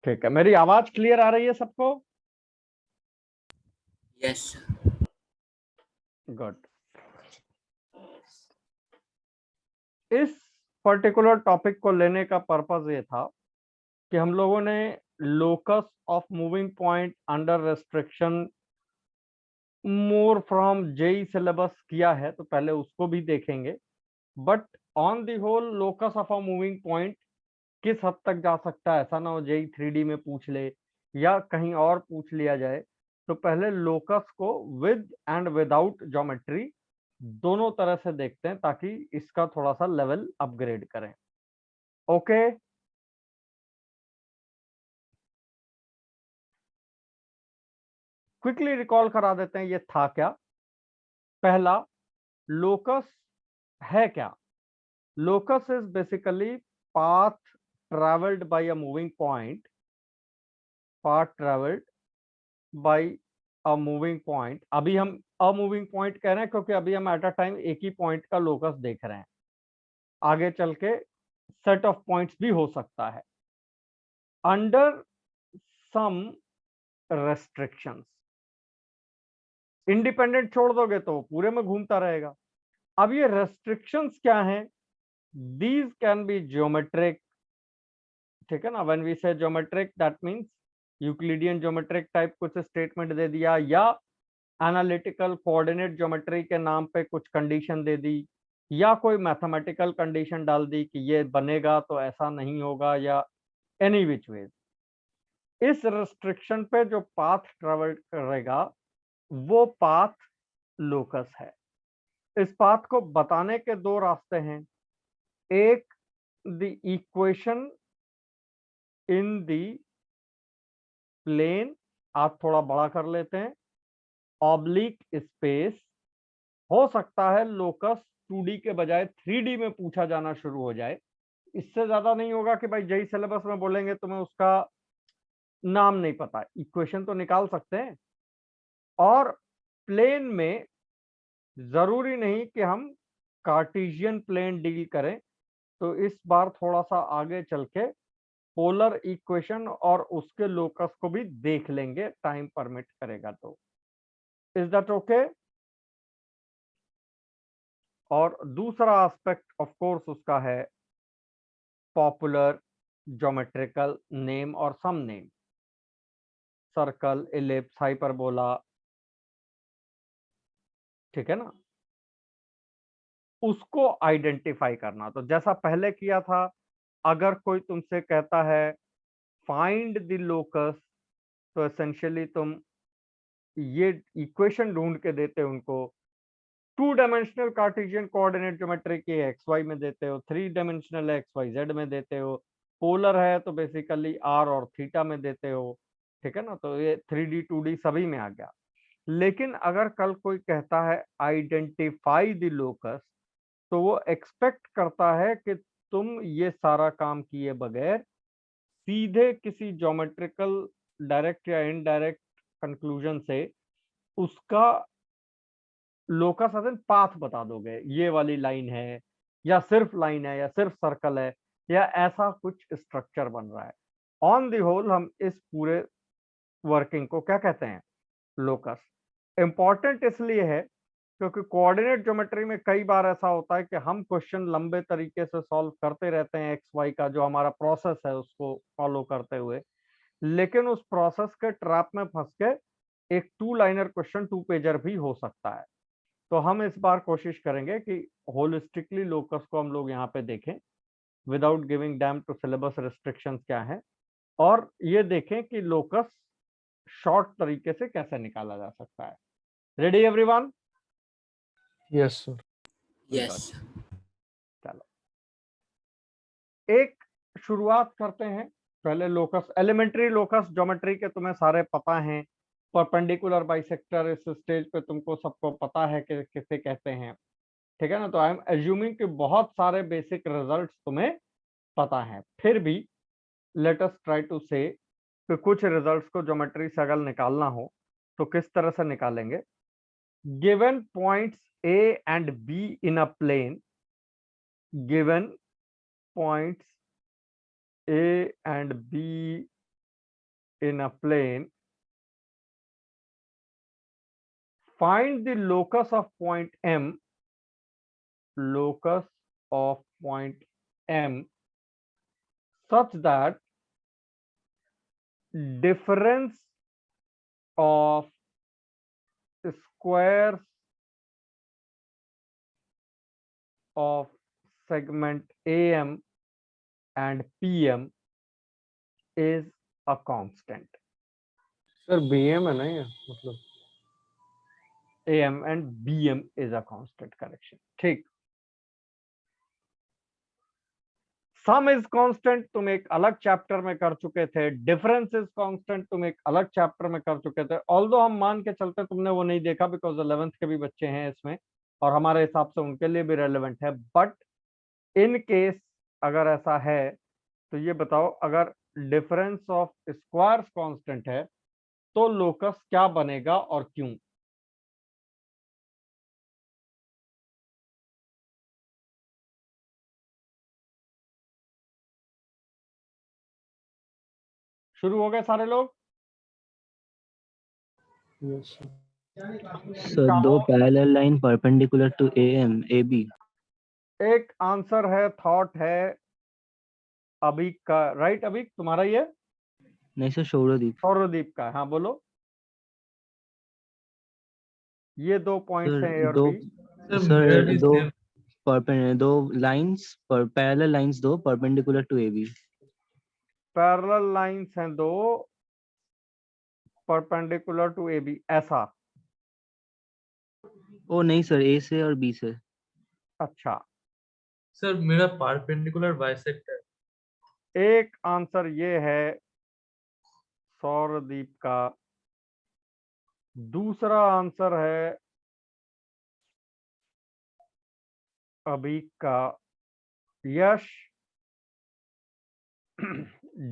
ठीक है, मेरी आवाज क्लियर आ रही है सबको? Yes good. इस पर्टिकुलर टॉपिक को लेने का पर्पस ये था कि हम लोगों ने locus of moving point under restriction more from JEE syllabus किया है, तो पहले उसको भी देखेंगे। But on the whole locus of a moving point किस हद तक जा सकता है, ऐसा ना हो जेई 3D में पूछ ले या कहीं और पूछ लिया जाए। तो पहले लोकस को विद एंड विदाउट ज्योमेट्री दोनों तरह से देखते हैं ताकि इसका थोड़ा सा लेवल अपग्रेड करें। ओके, क्विकली रिकॉल करा देते हैं ये था क्या। पहला, लोकस है क्या? Locus is basically path travelled by a moving point, path travelled by a moving point. अभी हम अ मूविंग पॉइंट कह रहे हैं क्योंकि अभी हम एट अ टाइम एक ही पॉइंट का लोकस देख रहे हैं, आगे चल के सेट ऑफ पॉइंट्स भी हो सकता है अंडर सम रेस्ट्रिक्शंस। इंडिपेंडेंट छोड़ दोगे तो पूरे में घूमता रहेगा। अब ये रेस्ट्रिक्शंस क्या हैं? दीज कैन बी ज्योमेट्रिक, ठीक है ना। व्हेन वी से geometric that means Euclidean geometric type कुछ स्टेटमेंट दे दिया, या एनालिटिकल कोऑर्डिनेट ज्योमेट्री के नाम पे कुछ कंडीशन दे दी, या कोई मैथमेटिकल कंडीशन डाल दी कि ये बनेगा तो ऐसा नहीं होगा, या एनी विच वे। इस रेस्ट्रिक्शन पे जो पाथ ट्रेवल करेगा वो पाथ लोकस है। इस पाथ को बताने के दो रास्ते हैं। एक, the equation in the plane, आप थोड़ा बड़ा कर लेते हैं, ऑब्लिक स्पेस। हो सकता है लोकस 2D के बजाय 3D में पूछा जाना शुरू हो जाए। इससे ज्यादा नहीं होगा कि भाई जई सिलेबस में बोलेंगे तुम्हें उसका नाम नहीं पता, इक्वेशन तो निकाल सकते हैं। और प्लेन में जरूरी नहीं कि हम कार्टेशियन प्लेन डील करें, तो इस बार थोड़ा सा आगे चल के पोलर इक्वेशन और उसके लोकस को भी देख लेंगे, टाइम परमिट करेगा तो। Is that okay? और दूसरा एस्पेक्ट ऑफ कोर्स उसका है पॉपुलर ज्योमेट्रिकल नेम और some name, circle, ellipse, hyperbola, ठीक है ना, उसको आइडेंटिफाई करना। तो जैसा पहले किया था, अगर कोई तुमसे कहता है फाइंड द लोकस, तो एसेंशियली तुम ये इक्वेशन ढूंढ के देते हो उनको। 2 डायमेंशनल कार्टेशियन कोऑर्डिनेट ज्योमेट्री की एक्स वाई में देते हो, 3 डायमेंशनल एक्स वाई जेड में देते हो, पोलर है तो बेसिकली आर और थीटा में देते हो, ठीक है ना। तो ये 3D 2D सभी में आ गया। लेकिन अगर कल कोई कहता है आइडेंटिफाई द लोकस, तो वो एक्सपेक्ट करता है कि तुम ये सारा काम किए बगैर सीधे किसी ज्योमेट्रिकल डायरेक्ट या इनडायरेक्ट कंक्लूजन से उसका लोकस असन पाथ बता दोगे, ये वाली लाइन है या सिर्फ लाइन है या सिर्फ सर्कल है या ऐसा कुछ स्ट्रक्चर बन रहा है। ऑन द होल हम इस पूरे वर्किंग को क्या कहते हैं? लोकस। इंपॉर्टेंट इसलिए है क्योंकि कोऑर्डिनेट ज्योमेट्री में कई बार ऐसा होता है कि हम क्वेश्चन लंबे तरीके से सॉल्व करते रहते हैं एक्स वाई का जो हमारा प्रोसेस है उसको फॉलो करते हुए, लेकिन उस प्रोसेस के ट्रैप में फंस के एक 2 लाइनर क्वेश्चन 2 पेजर भी हो सकता है। तो हम इस बार कोशिश करेंगे कि होलिस्टिकली लोकस को हम लोग यहाँ पे देखें without giving damn to syllabus restrictions क्या है, और ये देखें कि लोकस शॉर्ट तरीके से कैसे निकाला जा सकता है। Ready everyone? Yes sir. Yes चलो एक शुरुआत करते हैं। पहले लोकस, एलिमेंट्री लोकस ज्योमेट्री के तुम्हें सारे पता हैं। परपेंडिकुलर बाइसेक्टर इस स्टेज पे तुमको सबको पता है कि किसे कहते हैं, ठीक है ना। तो आई एम एज्यूमिंग कि बहुत सारे बेसिक रिजल्ट्स तुम्हें पता है। फिर भी लेट अस ट्राई टू से कि कुछ रिजल्ट्स को ज्योमेट्री से अगर निकालना हो तो किस तरह से निकालेंगे। Given points A and B in a plane, given points A and B in a plane, find the locus of point M, locus of point M, such that difference of squares of segment AM and PM is a constant. Sir BM है ना ये मतलब AM and BM is a constant, correction. ठीक. सम is constant तुम एक अलग chapter में कर चुके थे, डिफरेंस इज कांस्टेंट तुम एक अलग चैप्टर में कर चुके थे, ऑल्दो हम मान के चलते तुमने वो नहीं देखा बिकॉज 11th के भी बच्चे हैं इसमें और हमारे हिसाब से उनके लिए भी रेलेवेंट है, बट इन केस अगर ऐसा है तो ये बताओ, अगर डिफरेंस ऑफ स्क्वायर्स कांस्टेंट है तो लोकस क्या बनेगा और क्यों? शुरू हो गए सारे लोग? yes sir. So दो parallel line perpendicular to AM AB। एक आंसर है, थॉट है अभी का, राइट? अभी तुम्हारा ये नहीं सर, सौरदीप। सौरदीप का, हाँ बोलो। ये 2 पॉइंट्स हैं ए और दो बी। सर दो लाइंस पर पैरेलल लाइंस दो perpendicular to AB। Parallel lines हैं 2 परपेंडिकुलर टू ए बी, ऐसा? ओ नहीं सर, A से और B से। अच्छा, सर मेरा परपेंडिकुलर बाइसेक्ट है। एक आंसर ये है सौरदीप का, दूसरा आंसर है अभी का Yash.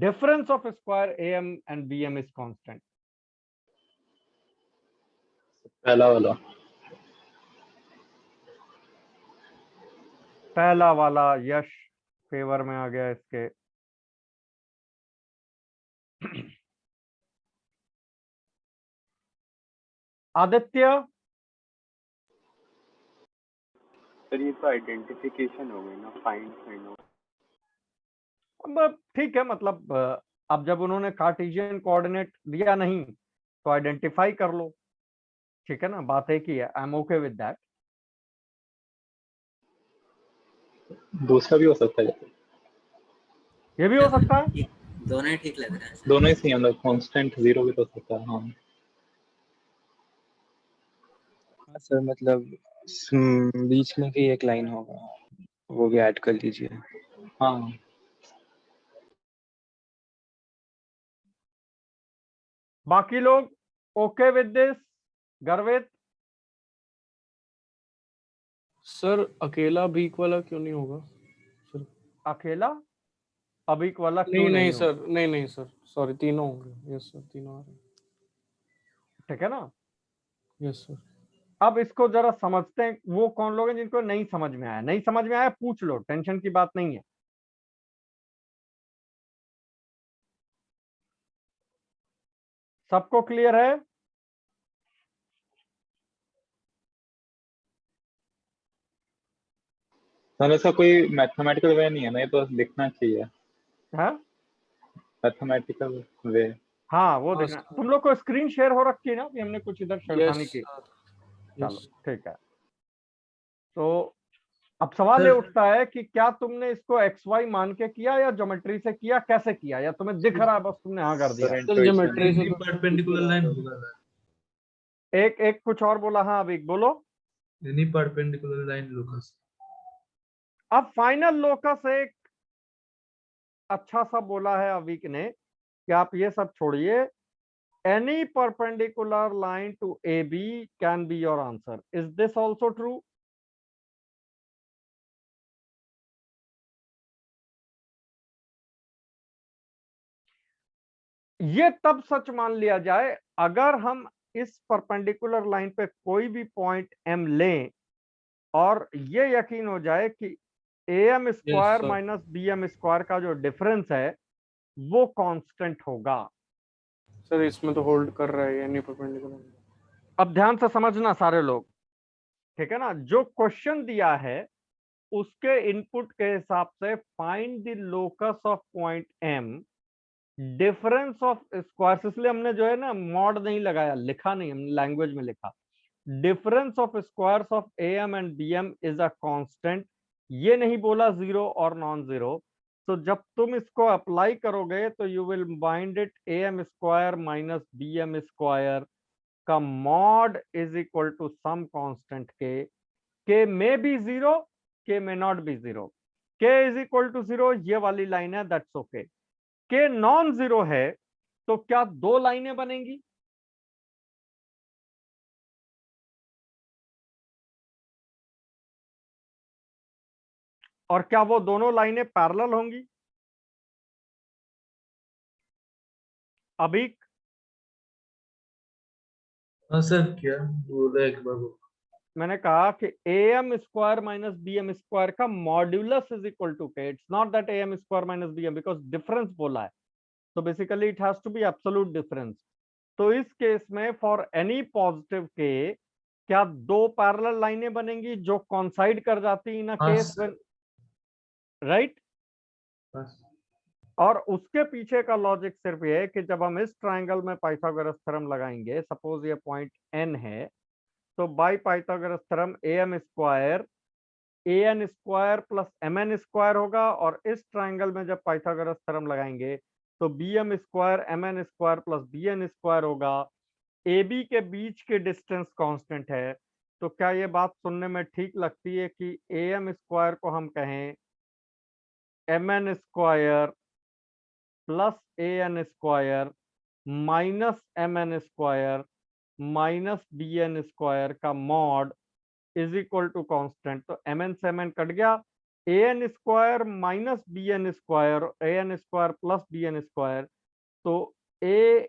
Difference of square AM and BM is constant. पहला वाला यश फेवर में आ गया इसके। आदित्य, सर ये तो आइडेंटिफिकेशन हो गई ना, फाइंड काइंड ऑफ। ठीक है, मतलब अब जब उन्होंने कार्टेशियन कोऑर्डिनेट दिया नहीं तो आइडेंटिफाई कर लो, ठीक है ना, बात एक ही है। I am okay with that. दूसरा भी हो सकता है, ये भी हो सकता है, दोनों ही ठीक लग रहा है। दोनों ही सही, मतलब कांस्टेंट 0 भी तो हो सकता है। हाँ सर मतलब बीच में भी एक लाइन होगा, वो भी ऐड कर लीजिए। हाँ बाकी लोग ओके विद दिस? गर्वित? सर अकेला बीक वाला क्यों नहीं होगा सर? अकेला अभी वाला क्यों नहीं नहीं सर, नहीं सर, सॉरी, तीनों होंगे। यस सर, तीनों आ रहे हैं। ठीक है ना? Yes sir. अब इसको जरा समझते हैं, वो कौन लोग हैं जिनको नहीं समझ में आया? नहीं समझ में आया पूछ लो, टेंशन की बात नहीं है। सबको क्लियर है? सर ऐसा कोई मैथमेटिकल वे नहीं है ना, ये तो दिखना चाहिए हाँ मैथमेटिकल वे। हाँ, वो देखना। तुम लोग को स्क्रीन शेयर हो रखी है ना? अभी हमने कुछ इधर छेड़खानी की। चलो ठीक है। तो अब सवाल ये उठता है कि क्या तुमने इसको XY मान के किया या ज्योमेट्री से किया, कैसे किया, या तुम्हें दिख रहा है बस तुमने हाँ कर दिया? ज्योमेट्री से परपेंडिकुलर लाइन होगा सर। एक एक कुछ और बोला। हाँ अभी बोलो। Any perpendicular line locus. अब फाइनल लोकस एक अच्छा सा बोला है अविक ने कि आप ये सब छोड़िए, any perpendicular line to AB can be your answer. Is this also true? ये तब सच मान लिया जाए अगर हम इस परपेंडिकुलर लाइन पे कोई भी पॉइंट M लें और ये यकीन हो जाए कि AM square minus BM square का जो डिफरेंस है वो कांस्टेंट होगा। सर इसमें तो होल्ड कर रहा है, यानी परपेंडिकुलर। अब ध्यान से समझना सारे लोग, ठीक है ना। जो क्वेश्चन दिया है उसके इनपुट के हिसाब से find the locus of point M, difference of squares, इसलिए हमने जो है ना मॉड नहीं लगाया, लिखा नहीं, हमने लैंग्वेज में लिखा difference of squares of A M and B M is a constant. ये नहीं बोला जीरो और नॉन जीरो। तो जब तुम इसको अप्लाई करोगे तो you will find it A M square minus B M square का mod is equal to some constant K may be zero, K may not be zero. K is equal to zero ये वाली line है, that's okay. K non zero है तो क्या दो लाइनें बनेंगी? और क्या वो दोनों लाइनें पैरेलल होंगी? अभी हाँ सर, क्या बोला एक बार वो? मैंने कहा कि A M square minus B M square का modulus is equal to K. It's not that A M square minus B M, because difference बोला है, तो basically it has to be absolute difference. तो इस केस में for any positive के क्या दो पैरेलल लाइनें बनेंगी जो कॉन्साइड कर जाती इन अ हाँ केस सर। राइट। हाँ और उसके पीछे का लॉजिक सिर्फ ये है कि जब हम इस ट्रायंगल में पाइथागोरस थ्योरम लगाएंगे, सपोज ये पॉइंट एन है, तो by Pythagoras theorem A M square A N square plus M N square होगा, और इस ट्रायंगल में जब पाइथागोरस थ्योरम लगाएंगे तो B M square M N square plus B N square होगा। ए बी के बीच की डिस्टेंस कांस्टेंट है, तो क्या ये बात सुनने में ठीक लगती है कि ए एम स्क्वायर को हम कहें M N square plus A N square minus M N square minus B N square का mod is equal to constant? तो एम एन से एम एन कट गया, A N square minus B N square, A N square plus B N square, तो A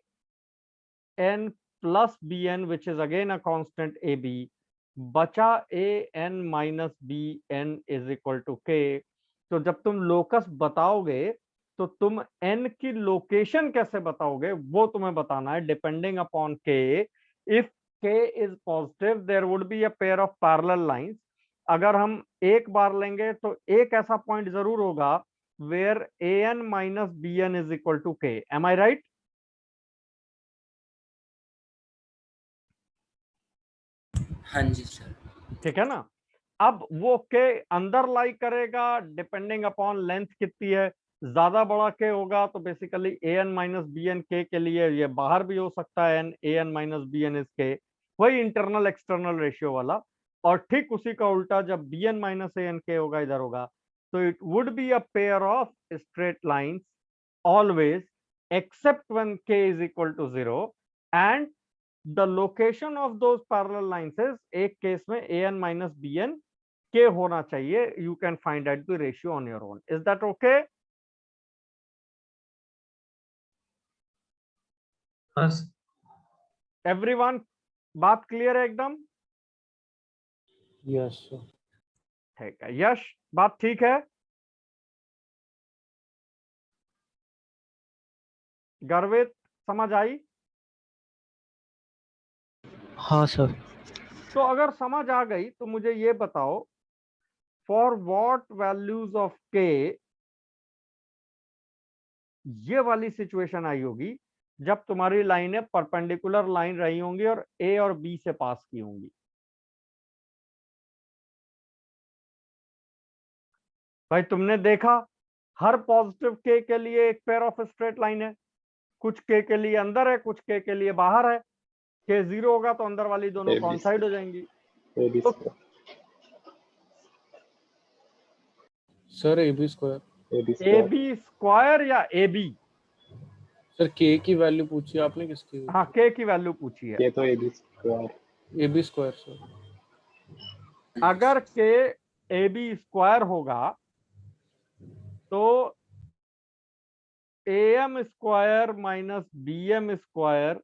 N plus B N which is again a constant A B, बचा A N minus B N is equal to के। तो जब तुम locus बताओगे तो तुम N की लोकेशन कैसे बताओगे वो तुम्हें बताना है, depending upon K. If K is positive there would be a pair of parallel lines. अगर हम एक बार लेंगे तो एक ऐसा पॉइंट जरूर होगा where A N minus B N is equal to K. Am I right? हाँ जी सर। ठीक है ना। अब वो के अंदर लाई करेगा डिपेंडिंग अपॉन लेंथ कितनी है। ज्यादा बड़ा के होगा तो basically A N minus B N के लिए ये बाहर भी हो सकता है, N A N minus B N is K, वही इंटरनल एक्सटर्नल रेशियो वाला। और ठीक उसी का उल्टा जब B N minus A N K होगा इधर होगा, तो it would be a pair of straight lines always except when K is equal to zero, and the location of those parallel lines is एक केस में an minus bn k होना चाहिए। You can find out the ratio on your own. Is that okay? हाँ sir. Everyone, बात clear है एकदम? Yes sir. ठीक है यश, बात ठीक है? गर्वित, समझ आई? हाँ सर। तो अगर समझ आ गई तो मुझे ये बताओ, फॉर व्हाट वैल्यूज ऑफ के ये वाली सिचुएशन आई होगी जब तुम्हारी लाइनें परपेंडिकुलर लाइन रही होंगी और ए और बी से पास की होंगी। भाई तुमने देखा हर पॉजिटिव के लिए एक पेयर ऑफ स्ट्रेट लाइन है, कुछ के लिए अंदर है, कुछ के लिए बाहर है। के जीरो होगा तो अंदर वाली दोनों कॉन्साइड हो जाएंगी। तो sir A B square. A B square या ए बी? सर के की वैल्यू पूछी आपने, किसकी? हाँ के की वैल्यू पूछी है। ये तो A B square. A B square sir. अगर के ए बी स्क्वायर होगा तो A M square minus B M square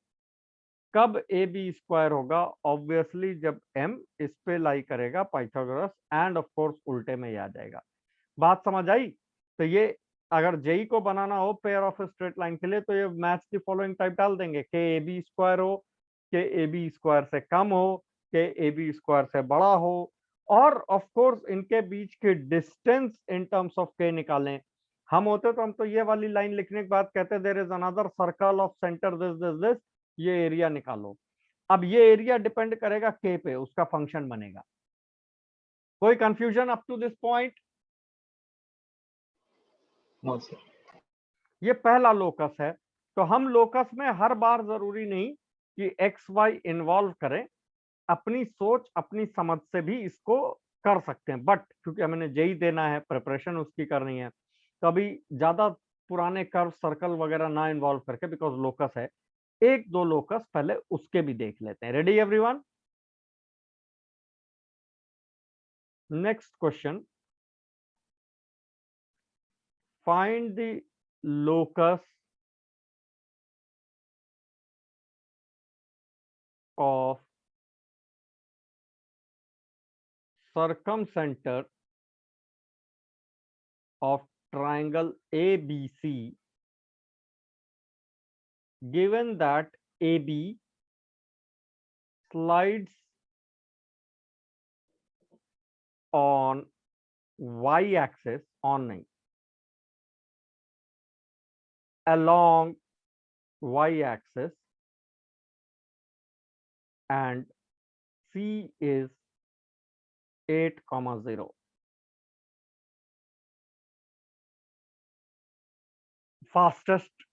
कब ए बी स्क्वायर होगा? ऑब्वियसली जब m इस पे लाई करेगा पाइथागोरस, एंड ऑफ कोर्स उल्टे में ही आ जाएगा। बात समझ आई? तो ये अगर जेई को बनाना हो पेयर ऑफ स्ट्रेट लाइन के लिए तो ये मैच द फॉलोइंग टाइप डाल देंगे, के ए बी स्क्वायर हो, के ए बी स्क्वायर से कम हो, के ए बी स्क्वायर से बड़ा हो, और ऑफ कोर्स इनके बीच की डिस्टेंस इन टर्म्स ऑफ के निकालें। हम होते तो हम तो ये वाली लाइन लिखने के बाद कहते there is another circle of centre this this this, ये एरिया निकालो। अब ये एरिया डिपेंड करेगा के पे, उसका फंक्शन बनेगा। कोई confusion up to this point? No sir. ये पहला लोकस है। तो हम लोकस में हर बार जरूरी नहीं कि एक्स वाई इन्वॉल्व करें, अपनी सोच अपनी समझ से भी इसको कर सकते हैं, बट क्योंकि हमें जेई देना है, प्रिपरेशन उसकी करनी है, तो अभी ज्यादा पुराने कर्व सर्कल वगैरह ना इन्वॉल्व करके, बिकॉज लोकस है, एक दो लोकस पहले उसके भी देख लेते हैं। Ready everyone? Next question, find the locus of circumcenter of triangle ABC given that AB slides on y-axis on नहीं, along y-axis and C is 8,0। Fastest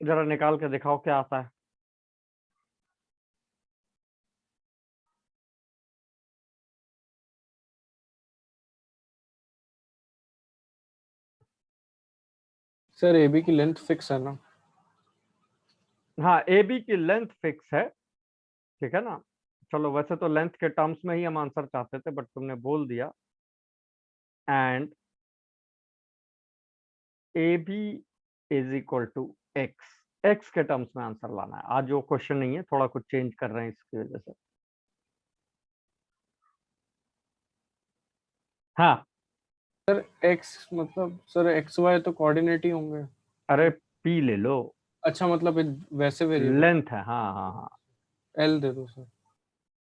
जरा निकाल के दिखाओ क्या आता है। सर एबी की लेंथ फिक्स है ना? हाँ, ए बी की लेंथ फिक्स है, ठीक है ना। चलो वैसे तो लेंथ के टर्म्स में ही हम आंसर चाहते थे, बट तुमने बोल दिया। And A B is equal to X, X के टर्म्स में आंसर लाना है। आज वो क्वेश्चन नहीं है, थोड़ा कुछ चेंज कर रहे हैं इसकी वजह से। हाँ, सर एक्स मतलब सर एक्स वाई तो कोऑर्डिनेट ही होंगे। अरे पी ले लो, अच्छा मतलब वैसे वेरिएबल लेंथ है। हाँ हाँ हाँ, एल दे दो सर।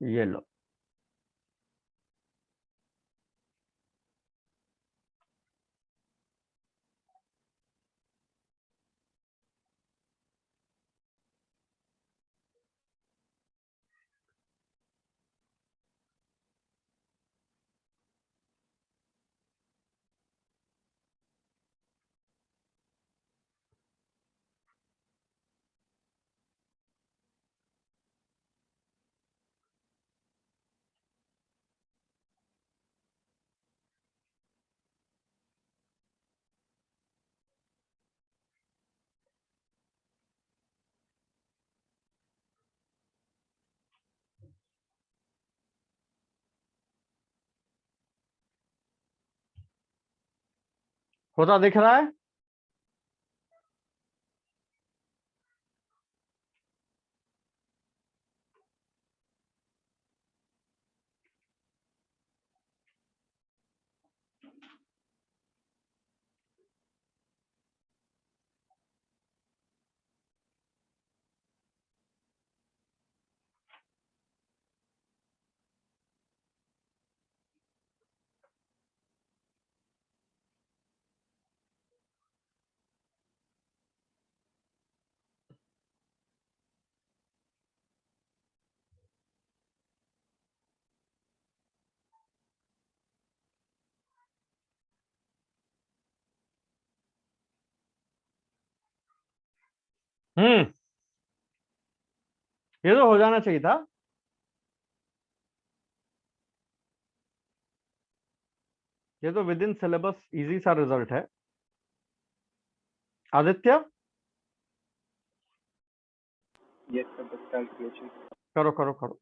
ये लो। होता दिख रहा है? हम्म, ये तो हो जाना चाहिए था। ये तो विद इन सिलेबस इजी सा रिजल्ट है। आदित्य यस सर, बस कैलकुलेशन। करो करो करो।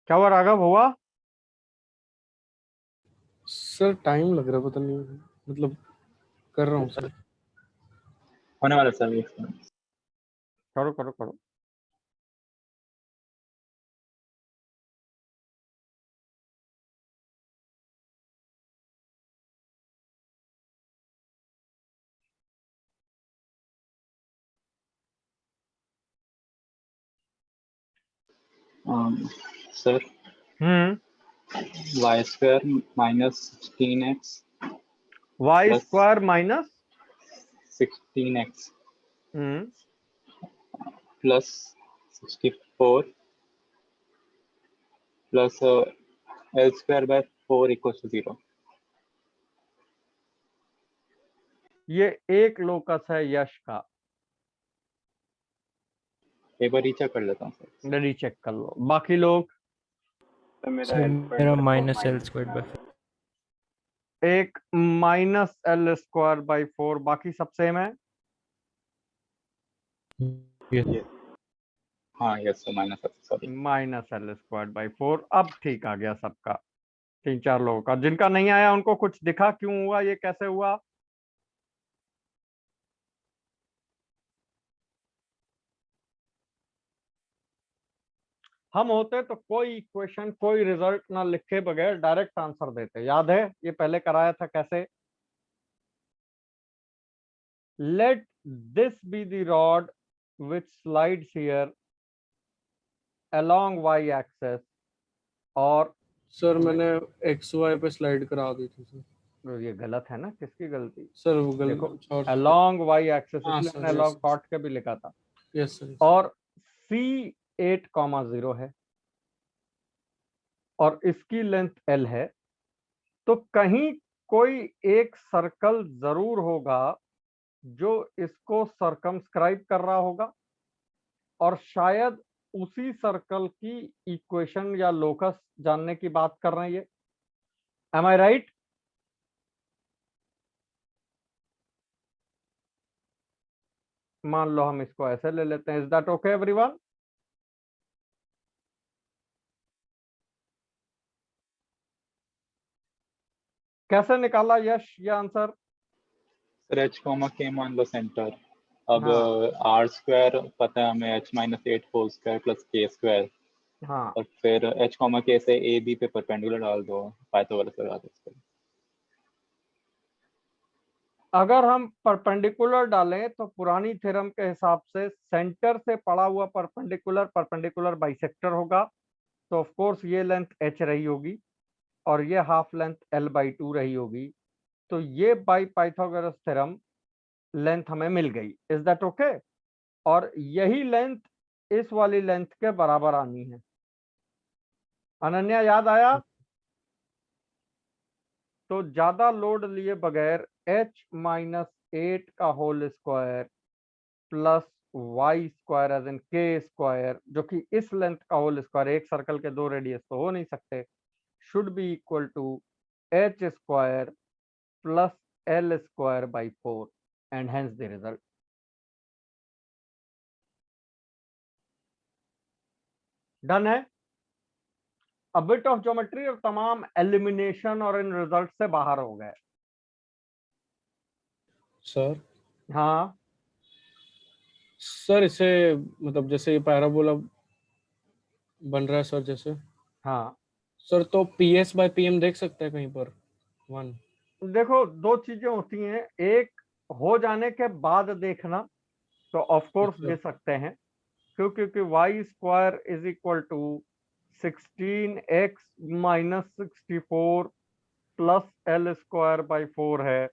क्या हुआ राघव, हुआ? सर टाइम लग रहा है, पता नहीं, मतलब कर रहा हूँ सर। होने वाला सर ये। करो करो करो। Sir Y square minus 16x Y Plus- square minus 16x plus 64 plus L square by 4 equals to 0। ये एक लोकस है यश का, एक बार रीचेक कर लेता हूँ सर। रीचेक कर लो। बाकी लोग तो मेरा सर L मेरा squared minus L minus square by 4। एक माइनस एल स्क्वायर बाई 4, बाकी सब सेम है। yes हाँ yes sir minus sorry. Minus L square by 4। अब ठीक आ गया सबका, 3-4 लोगों का। जिनका नहीं आया उनको कुछ दिखा क्यों हुआ, ये कैसे हुआ? हम होते तो कोई इक्वेशन कोई रिजल्ट ना लिखे बगैर डायरेक्ट आंसर देते। याद है ये पहले कराया था कैसे? Let this be the rod which slides here along y axis, और सर मैंने एक्स वाई पे स्लाइड करा दी थी सर। ये गलत है ना, किसकी गलती? सर वो देखो और along y axis, हाँ इसलिए सर, मैंने yes, along yes. कॉट के भी लिखा था। Yes sir. और C8,0 है और इसकी लेंथ L है, तो कहीं कोई एक सर्कल जरूर होगा जो इसको सर्कमस्क्राइब कर रहा होगा, और शायद उसी सर्कल की इक्वेशन या लोकस जानने की बात कर रहे हैं ये। M I right? मान लो हम इसको ऐसे ले लेते हैं। Is that okay everyone? कैसे निकाला यश ये आंसर? सर एच कॉमा के मान लो सेंटर। अब हाँ आर स्क्वायर पता है हमें, H minus 8 whole square plus K square, हाँ, और फिर एच कॉमा के से ए बी पे परपेंडिकुलर डाल दो, पाइथागोरस लगा दो इसको। अगर हम परपेंडिकुलर डालें तो पुरानी थ्योरम के हिसाब से सेंटर से पड़ा हुआ परपेंडिकुलर परपेंडिकुलर बाइसेक्टर होगा, तो ऑफ कोर्स ये लेंथ h रही होगी और ये हाफ लेंथ l/2 रही होगी। तो ये बाई पाइथागोरस थ्योरम लेंथ हमें मिल गई। Is that okay? और यही लेंथ इस वाली लेंथ के बराबर आनी है। अनन्या याद आया? तो ज्यादा लोड लिए बगैर h-8 का whole square plus Y square as in K square, जो कि इस लेंथ का होल स्क्वायर, एक सर्कल के दो रेडियस तो हो नहीं सकते, should be equal to h square plus l square by 4 and hence the result. Done है? अ बिट ऑफ ज्योमेट्री और तमाम एलिमिनेशन और इन रिजल्ट से बाहर हो गए। सर हाँ सर इसे मतलब जैसे ये पैराबोला बन रहा है सर, जैसे हाँ, सर तो P S by P M देख सकते हैं कहीं पर 1? देखो दो चीजें होती हैं, एक हो जाने के बाद देखना, तो ऑफ कोर्स अच्छा। दे सकते हैं, क्योंकि Y square is equal to 16x minus 64 plus L square by 4 है।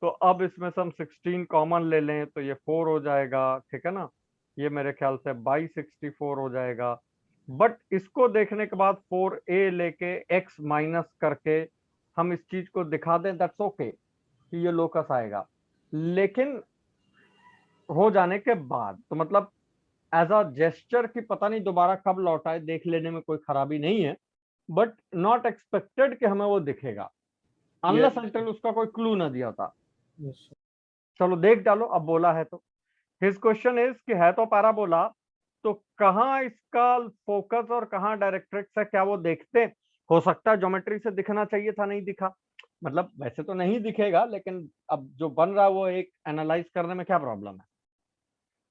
तो अब इसमें से हम 16 कॉमन ले लें तो ये 4 हो जाएगा, ठीक है ना? ये मेरे ख्याल से बाई 64 हो जाएगा। बट इसको देखने के बाद 4a लेके x माइनस करके हम इस चीज को दिखा दें, दैट्स ओके कि ये लोकस आएगा। लेकिन हो जाने के बाद तो मतलब एज अ जेस्चर की पता नहीं दोबारा कब लौट आए, देख लेने में कोई खराबी नहीं है, बट नॉट एक्सपेक्टेड कि हमें वो दिखेगा अनलेस अनटिल उसका कोई क्लू ना दिया होता। Yes, sir. चलो देख डालो, अब बोला है तो। हिज क्वेश्चन इज कि है तो पैराबोला, तो कहाँ इसका फोकस और कहाँ डायरेक्ट्रिक्स है, क्या वो देखते हैं? हो सकता है ज्योमेट्री से दिखना चाहिए था, नहीं दिखा। मतलब वैसे तो नहीं दिखेगा, लेकिन अब जो बन रहा है वो एक एनालाइज करने में क्या प्रॉब्लम है।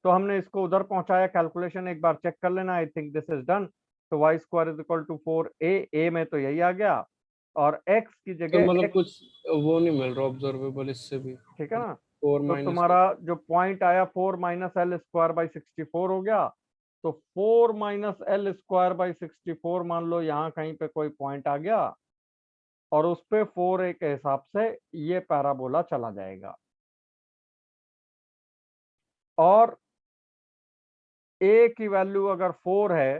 तो हमने इसको उधर पहुंचाया, कैलकुलेशन एक बार चेक कर लेना। I think this is done. तो Y square is equal to 4a, में तो यही आ गया, और x की सर जगह मतलब x, कुछ वो नहीं मिल रहा ऑब्जर्वेबल इससे भी। ठीक है ना। 4 तो माइनस तुम्हारा जो पॉइंट आया 4 माइनस एल स्क्वायर बाई 64 हो गया। तो 4 माइनस एल स्क्वायर बाई 64, मान लो यहाँ कहीं पे कोई पॉइंट आ गया, और उस पे 4a के हिसाब से ये पैराबोला चला जाएगा। और a की वैल्यू अगर 4 है,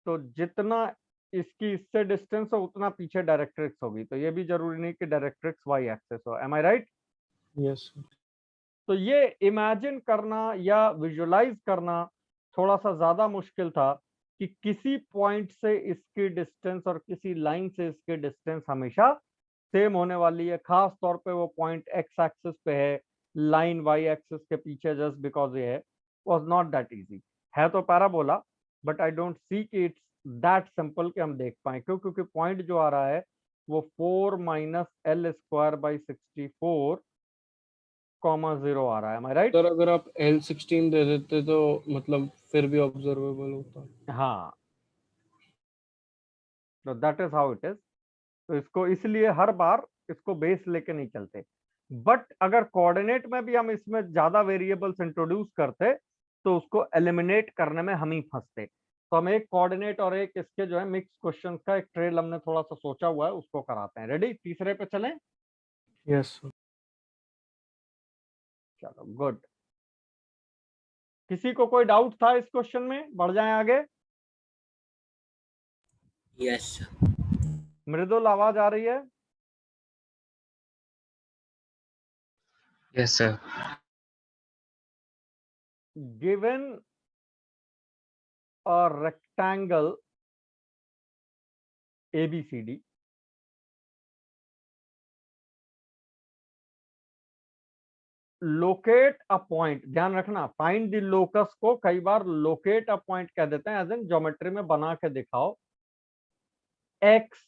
तो जितना इसकी इससे डिस्टेंस हो उतना पीछे डायरेक्ट्रिक्स होगी। तो ये भी जरूरी नहीं कि डायरेक्ट्रिक्स वाई एक्सेस हो। M I right? यस। तो ये इमेजिन करना या विजुलाइज करना थोड़ा सा ज्यादा मुश्किल था कि किसी पॉइंट से इसकी डिस्टेंस और किसी लाइन से इसकी डिस्टेंस हमेशा सेम होने वाली है। खास तौर पे वो पॉइंट एक्स एक्सिस पे है, लाइन वाई एक्सिस के पीछे, जस्ट बिकॉज ये है, वाज नॉट दैट इजी। है तो parabola, but I don't see कि इट्स दैट सिंपल कि हम देख पाए। क्यों? क्योंकि पॉइंट जो आ रहा है वो 4 minus L square by 64 comma 0 आ रहा है। M I right? सर अगर आप L16 दे देते तो मतलब फिर भी ऑब्जर्वेबल होता। हाँ, तो that is how it is. तो इसको इसलिए हर बार इसको बेस लेके नहीं चलते। बट अगर कोऑर्डिनेट में भी हम इसमें ज्यादा वेरिएबल्स इंट्रोड्यूस करते, तो उसको एलिमिनेट करने में हम ही फंसते। तो हम एक कोऑर्डिनेट और एक इसके जो है मिक्स क्वेश्चन का एक ट्रेल हमने थोड़ा सा सोचा हुआ है, उसको कराते हैं। रेडी? तीसरे पे चलें? Yes sir. चलो गुड। किसी को कोई डाउट था इस क्वेश्चन में? बढ़ जाएं आगे। Yes sir. मृदुल, आवाज आ रही है? Yes sir. Given a rectangle ABCD, locate a point, ध्यान रखना, फाइंड द लोकस को कई बार लोकेट अ पॉइंट कह देते हैं, एज इन ज्योमेट्री में बना के दिखाओ, x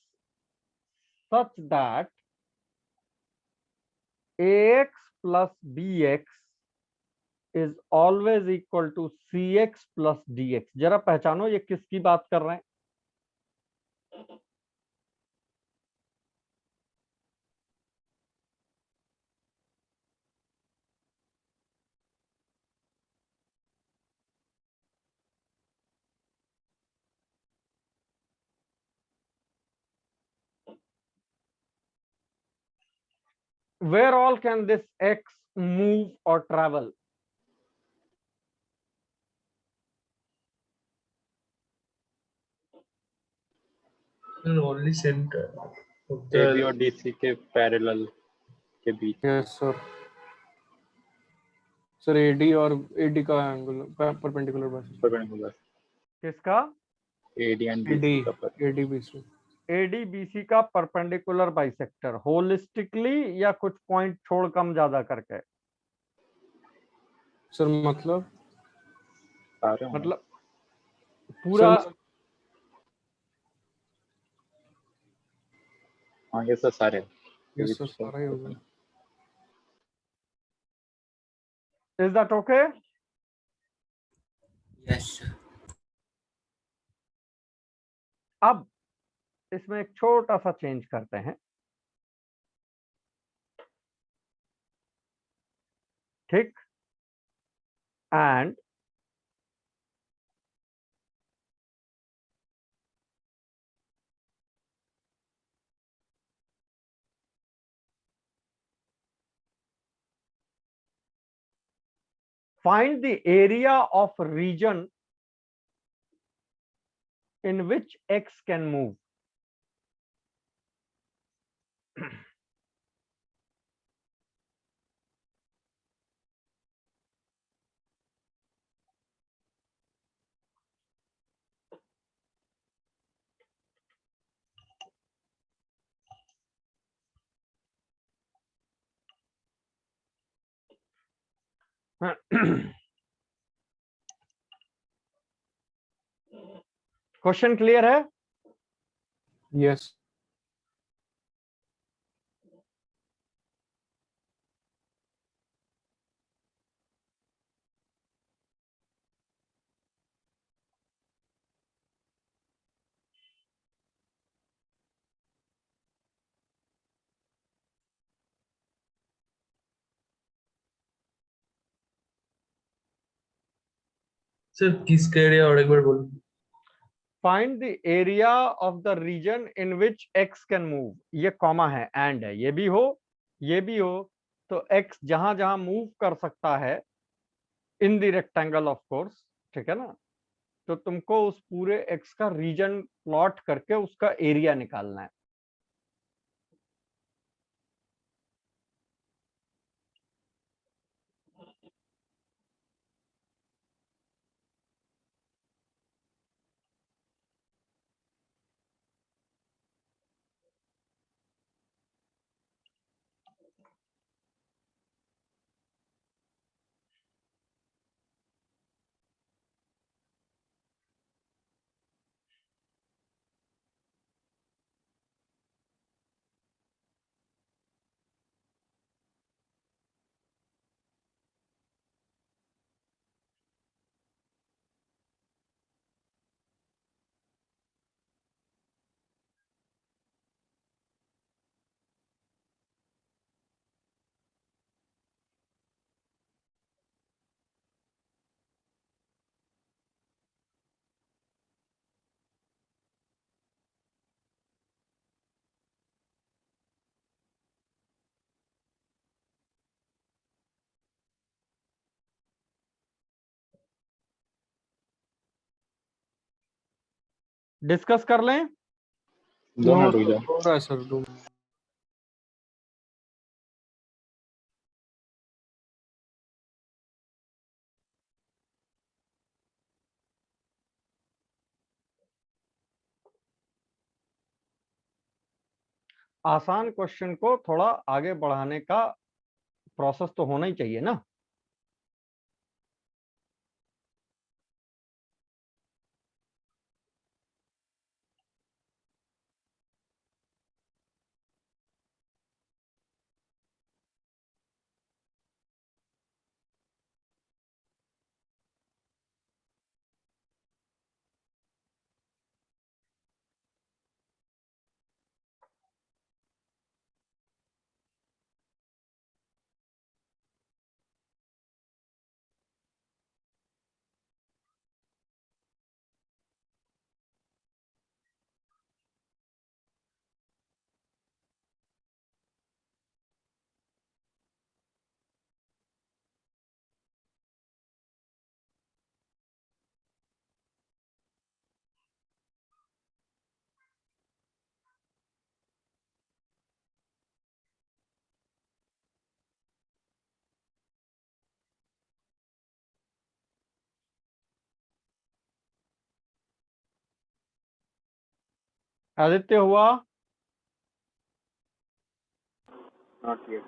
such that ax plus bx is always equal to cx plus dx। जरा पहचानो ये किसकी बात कर रहे हैं? Where all can this x move or travel? Sir, only center of A B और the डी सी के पैरेलल के बीच। Yes sir. सर एडी और एडी का एंगल परपेंडिकुलर बस। परपेंडिकुलर किसका? A D and B AD C का पर। एडीबीसी। ADBC का परपेंडिकुलर बाइसेक्टर, होलिस्टिकली या कुछ पॉइंट छोड़ कम ज्यादा करके? सर मतलब सारे होंगे। मतलब पूरा? हाँ ये सर सारे। यस सर सारा ही होगा। Is that okay? Yes sir. अब इसमें एक छोटा सा चेंज करते हैं, ठीक? And find the area of region in which x can move. Question clear है? यस सर किसका एरिया और एक बार बोलो। Find the area of the region in which x can move, ये कॉमा है, एंड है, ये भी हो ये भी हो, तो एक्स जहां जहां मूव कर सकता है in the rectangle of course, ठीक है ना, तो तुमको उस पूरे एक्स का रीजन प्लॉट करके उसका एरिया निकालना है। डिस्कस कर लें। 2 मिनट रुक जाओ। हो रहा है सर 2 मिनट। आसान क्वेश्चन को थोड़ा आगे बढ़ाने का प्रोसेस तो होना ही चाहिए ना। आदित्य हुआ? Not yet.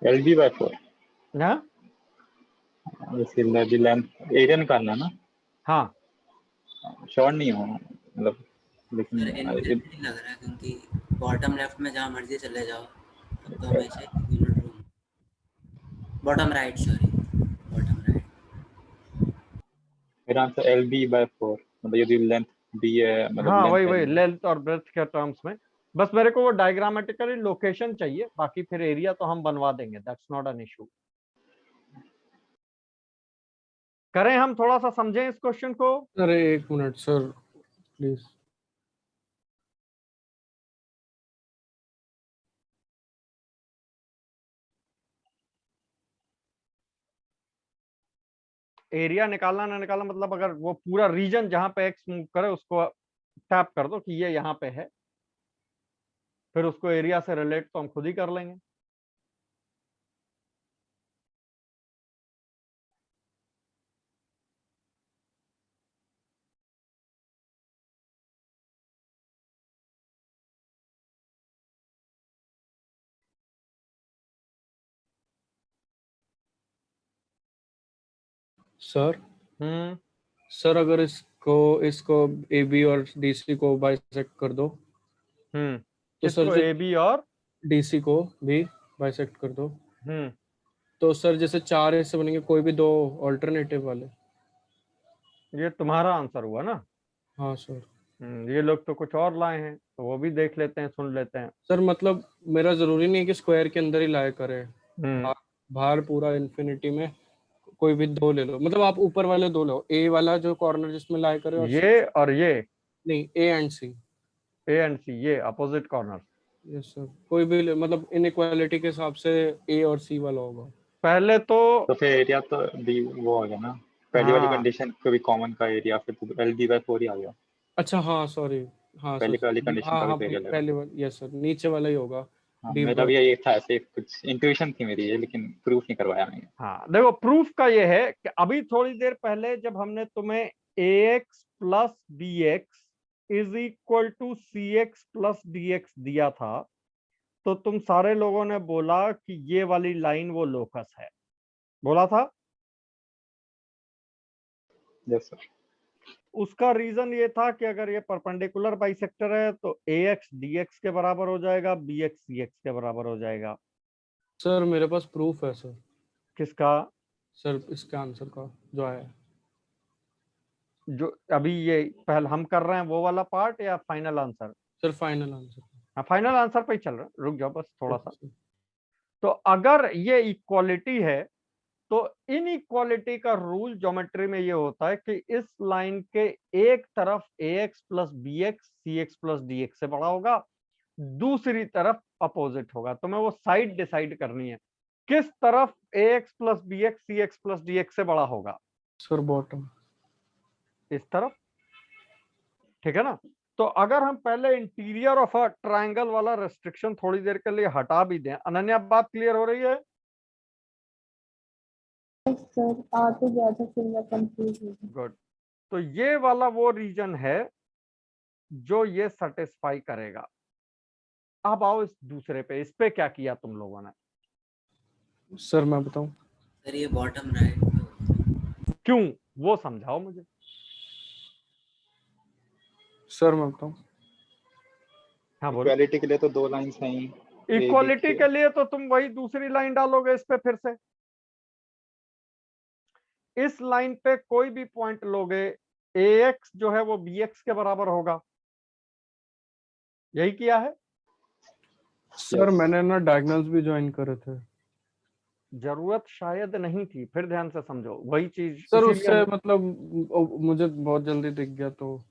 LB/4 हाँ इसकी लेंथ एरिया निकालना ना, हाँ, शॉर्ट नहीं हो मतलब, सर लेकिन इनविजिबल नहीं लग रहा है क्योंकि बॉटम लेफ्ट में जहाँ मर्जी चले जाओ तब तो हमेशा unit room, bottom right, sorry bottom right. मेरा आंसर LB/4, मतलब यदि लेंथ डी है, मतलब हाँ लेंथ वही है। वही लेंथ और ब्रेथ के टर्म्स में, बस मेरे को वो डायग्रामेटिकली लोकेशन चाहिए, बाकी फिर एरिया तो हम बनवा देंगे, दैट्स नॉट एन इशू। करें हम थोड़ा सा समझें इस क्वेश्चन को। अरे 1 मिनट सर प्लीज। एरिया निकालना ना निकालना मतलब, अगर वो पूरा रीजन जहां पे एक्स मूव करे उसको टैप कर दो कि ये यहाँ पे है, फिर उसको एरिया से रिलेट तो हम खुद ही कर लेंगे। सर हम्म सर अगर इसको इसको ए बी और डीसी को बाइसेक्ट कर दो तो सर किसको जो ए बी और डीसी को भी बाइसेक्ट कर दो हम्म तो सर जैसे 4 हिस्से बनेंगे, कोई भी 2 ऑल्टरनेटिव वाले। ये तुम्हारा आंसर हुआ ना। हाँ सर। ये लोग तो कुछ और लाए हैं, तो वो भी देख लेते हैं, सुन लेते हैं। सर मतलब मेरा जरूरी नहीं है कि स्क्वायर के अंदर ही लाया करे, हम्म बाहर पूरा इन्फिनिटी में कोई भी 2 ले लो, मतलब आप ऊपर वाले 2 लो, ए वाला जो कॉर्नर जिसमें लाया करे और ये और ये नहीं A and C. A and सी, ये अपोजिट कॉर्नर। यस सर, कोई भी मतलब इनइक्वालिटी के हिसाब से ए और सी वाला होगा। पहले तो तो फिर एरिया तो डी वो हो गया ना, पहली वाली हाँ कंडीशन कभी कॉमन का एरिया, फिर तो एल डी बाई 4 ही आ गया। अच्छा हाँ सॉरी, हाँ पहली सर, वाली कंडीशन हाँ का हाँ भी एरिया लगा। पहले वाला, यस सर, नीचे वाला ही होगा। हाँ, डी मेरा भी ये था, ऐसे कुछ इंट्यूशन थी मेरी ये, लेकिन प्रूफ नहीं करवाया मैंने। हाँ, देखो प्रूफ का ये है कि अभी थोड़ी देर पहले जब हमने तुम्हें ax plus b x is equal to c x plus d x दिया था, तो तुम सारे लोगों ने बोला कि ये वाली लाइन वो लोकस है, बोला था। Yes sir. उसका रीजन ये था कि अगर ये परपेंडिकुलर बाइसेक्टर है तो ax dx के बराबर हो जाएगा, bx cx के बराबर हो जाएगा। सर मेरे पास प्रूफ है सर। किसका? सर इसके आंसर का जो आया है। जो अभी ये पहले हम कर रहे हैं वो वाला पार्ट या final answer? Sir final answer. हाँ, फाइनल आंसर पे ही चल रहा है, रुक जाओ बस थोड़ा सा। तो अगर ये इक्वालिटी है तो इन इक्वालिटी का रूल ज्योमेट्री में ये होता है कि इस लाइन के एक तरफ ax प्लस बी एक्स सी एक्स प्लस डी एक्स से बड़ा होगा, दूसरी तरफ अपोजिट होगा। तो मैं वो साइड डिसाइड करनी है, किस तरफ ax प्लस बी एक्स सी एक्स प्लस डी एक्स से बड़ा होगा। Sir bottom. इस तरफ, ठीक है ना। तो अगर हम पहले इंटीरियर ऑफ अ ट्रायंगल वाला रेस्ट्रिक्शन थोड़ी देर के लिए हटा भी दें, अनन्या बात क्लियर हो रही है? सर आ तो गया था, फिर मैं कंफ्यूज हो गई। गुड। तो ये वाला वो रीजन है जो ये सेटिस्फाई करेगा। अब आओ इस दूसरे पे, इस पे क्या किया तुम लोगों ने? सर मैं बताऊं? सर ये बॉटम राइट। क्यों, वो समझाओ मुझे। सर मैं बताऊं? हाँ बोलो। इक्वालिटी के लिए तो 2 लाइंस हैं ही। इक्वालिटी के लिए तो तुम वही दूसरी लाइन डालोगे इस पे फिर से। इस लाइन पे कोई भी पॉइंट लोगे, ax जो है वो bx के बराबर होगा। यही किया है। सर मैंने ना डायगोनल्स भी ज्वाइन करे थे। जरूरत शायद नहीं थी, फिर ध्यान से समझो वही चीज। सर इसीलिए उससे मतलब मुझे बहुत जल्दी दिख गया तो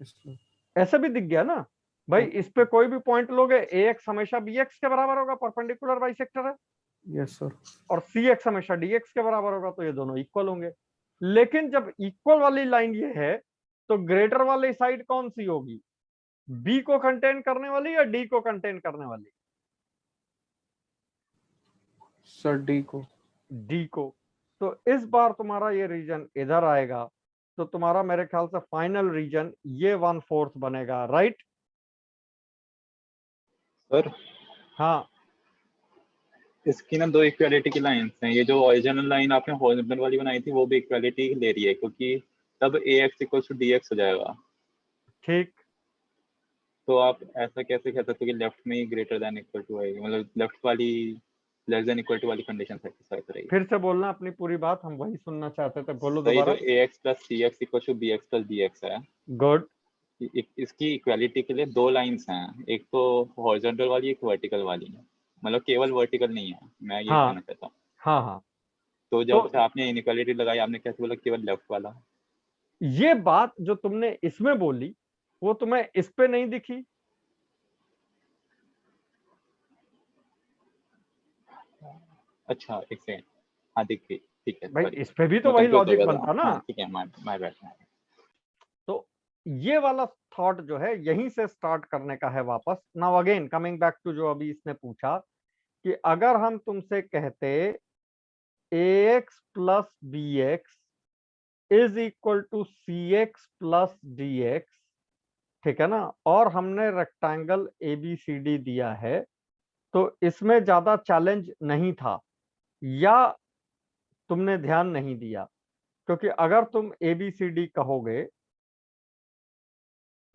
इसलिए। ऐसे भी दिख गया ना भाई, इस पे कोई भी पॉइंट लोगे ax हमेशा bx के बराबर होगा, परपेंडिकुलर बाइसेक्टर है। Yes sir. और cx हमेशा dx के बराबर होगा, तो ये दोनों इक्वल होंगे। लेकिन जब इक्वल वाली लाइन ये है तो ग्रेटर वाली साइड कौन सी होगी? b को कंटेन करने वाली या d को कंटेन करने वाली? सर डी को। d को। तो इस बार तुम्हारा ये रीजन इधर आएगा, तो तुम्हारा मेरे ख्याल से फाइनल रीजन ये 1/4 बनेगा, राइट? सर हाँ, इसकी ना 2 इक्वालिटी की लाइंस हैं। ये जो ओरिजिनल लाइन आपने हॉरिजॉन्टल वाली बनाई थी वो भी इक्वालिटी ले रही है, क्योंकि तब ax इक्वल टू dx हो जाएगा। ठीक। तो आप ऐसा कैसे कह सकते हो कि लेफ्ट में ही ग्रेटर देन इक्वल टू आएगी, मतलब लेफ्ट वाली लेस देन इक्वल टू वाली कंडीशन सेटिस्फाई करेगी। फिर से बोलना अपनी पूरी बात, हम वही सुनना चाहते थे, बोलो तो ये दोबारा। जो ax plus cx equal to bx plus dx है, गुड। इसकी इक्वालिटी के लिए 2 लाइंस हैं, एक तो हॉरिजॉन्टल वाली, एक वर्टिकल वाली। मतलब केवल वर्टिकल नहीं है, मैं ये हाँ कहना चाहता हूँ। हाँ हाँ, तो जब आपने इनइक्वालिटी लगाई, आपने कैसे बोला केवल लेफ्ट वाला? ये बात जो तुमने इसमें बोली वो तुम्हें इस पे नहीं दिखी? अच्छा एक सेकंड, हाँ दिख गई, ठीक है। भाई sorry, इस पे भी तो मैं वही confused हो लॉजिक गया था। बनता ना। हाँ ठीक है, माय बैड। तो ये वाला थॉट जो है यहीं से स्टार्ट करने का है वापस। Now again coming back to जो अभी इसने पूछा कि अगर हम तुमसे कहते ax plus b x is equal to c x plus d x, ठीक है ना, और हमने रेक्टेंगल ABCD दिया है, तो इसमें ज्यादा चैलेंज नहीं था या तुमने ध्यान नहीं दिया। क्योंकि अगर तुम ABCD कहोगे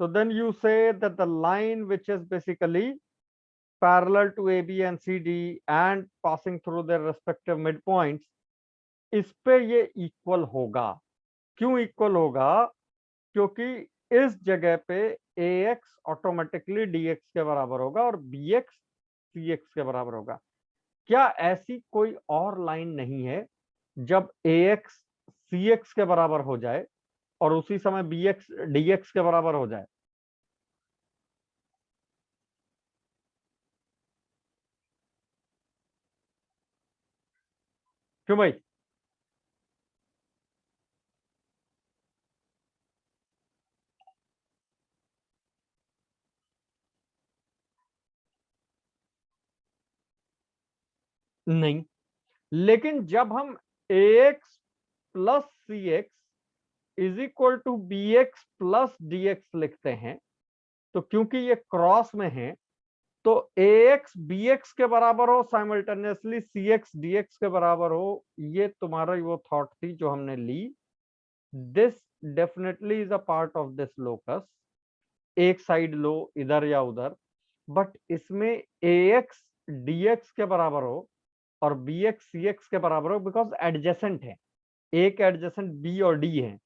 तो then you say that the line which is basically parallel to AB and CD and passing through their respective midpoints, इस पे ये इक्वल होगा। क्यों इक्वल होगा? क्योंकि इस जगह पे AX ऑटोमेटिकली DX के बराबर होगा और BX CX के बराबर होगा। क्या ऐसी कोई और लाइन नहीं है जब AX CX के बराबर हो जाए और उसी समय BX DX के बराबर हो जाए? क्यों भाई? नहीं, लेकिन जब हम AX plus CX is equal to BX plus DX लिखते हैं, तो क्योंकि ये क्रॉस में है तो AX BX के बराबर हो, साइमल्टेनियसली CX DX के बराबर हो, ये तुम्हारा वो थॉट थी जो हमने ली। This definitely is a part of this locus. एक साइड लो इधर या उधर, बट इसमें AX DX के बराबर हो और BX CX के बराबर हो बिकॉज एडजेसेंट है, एक एडजेसेंट B और D है,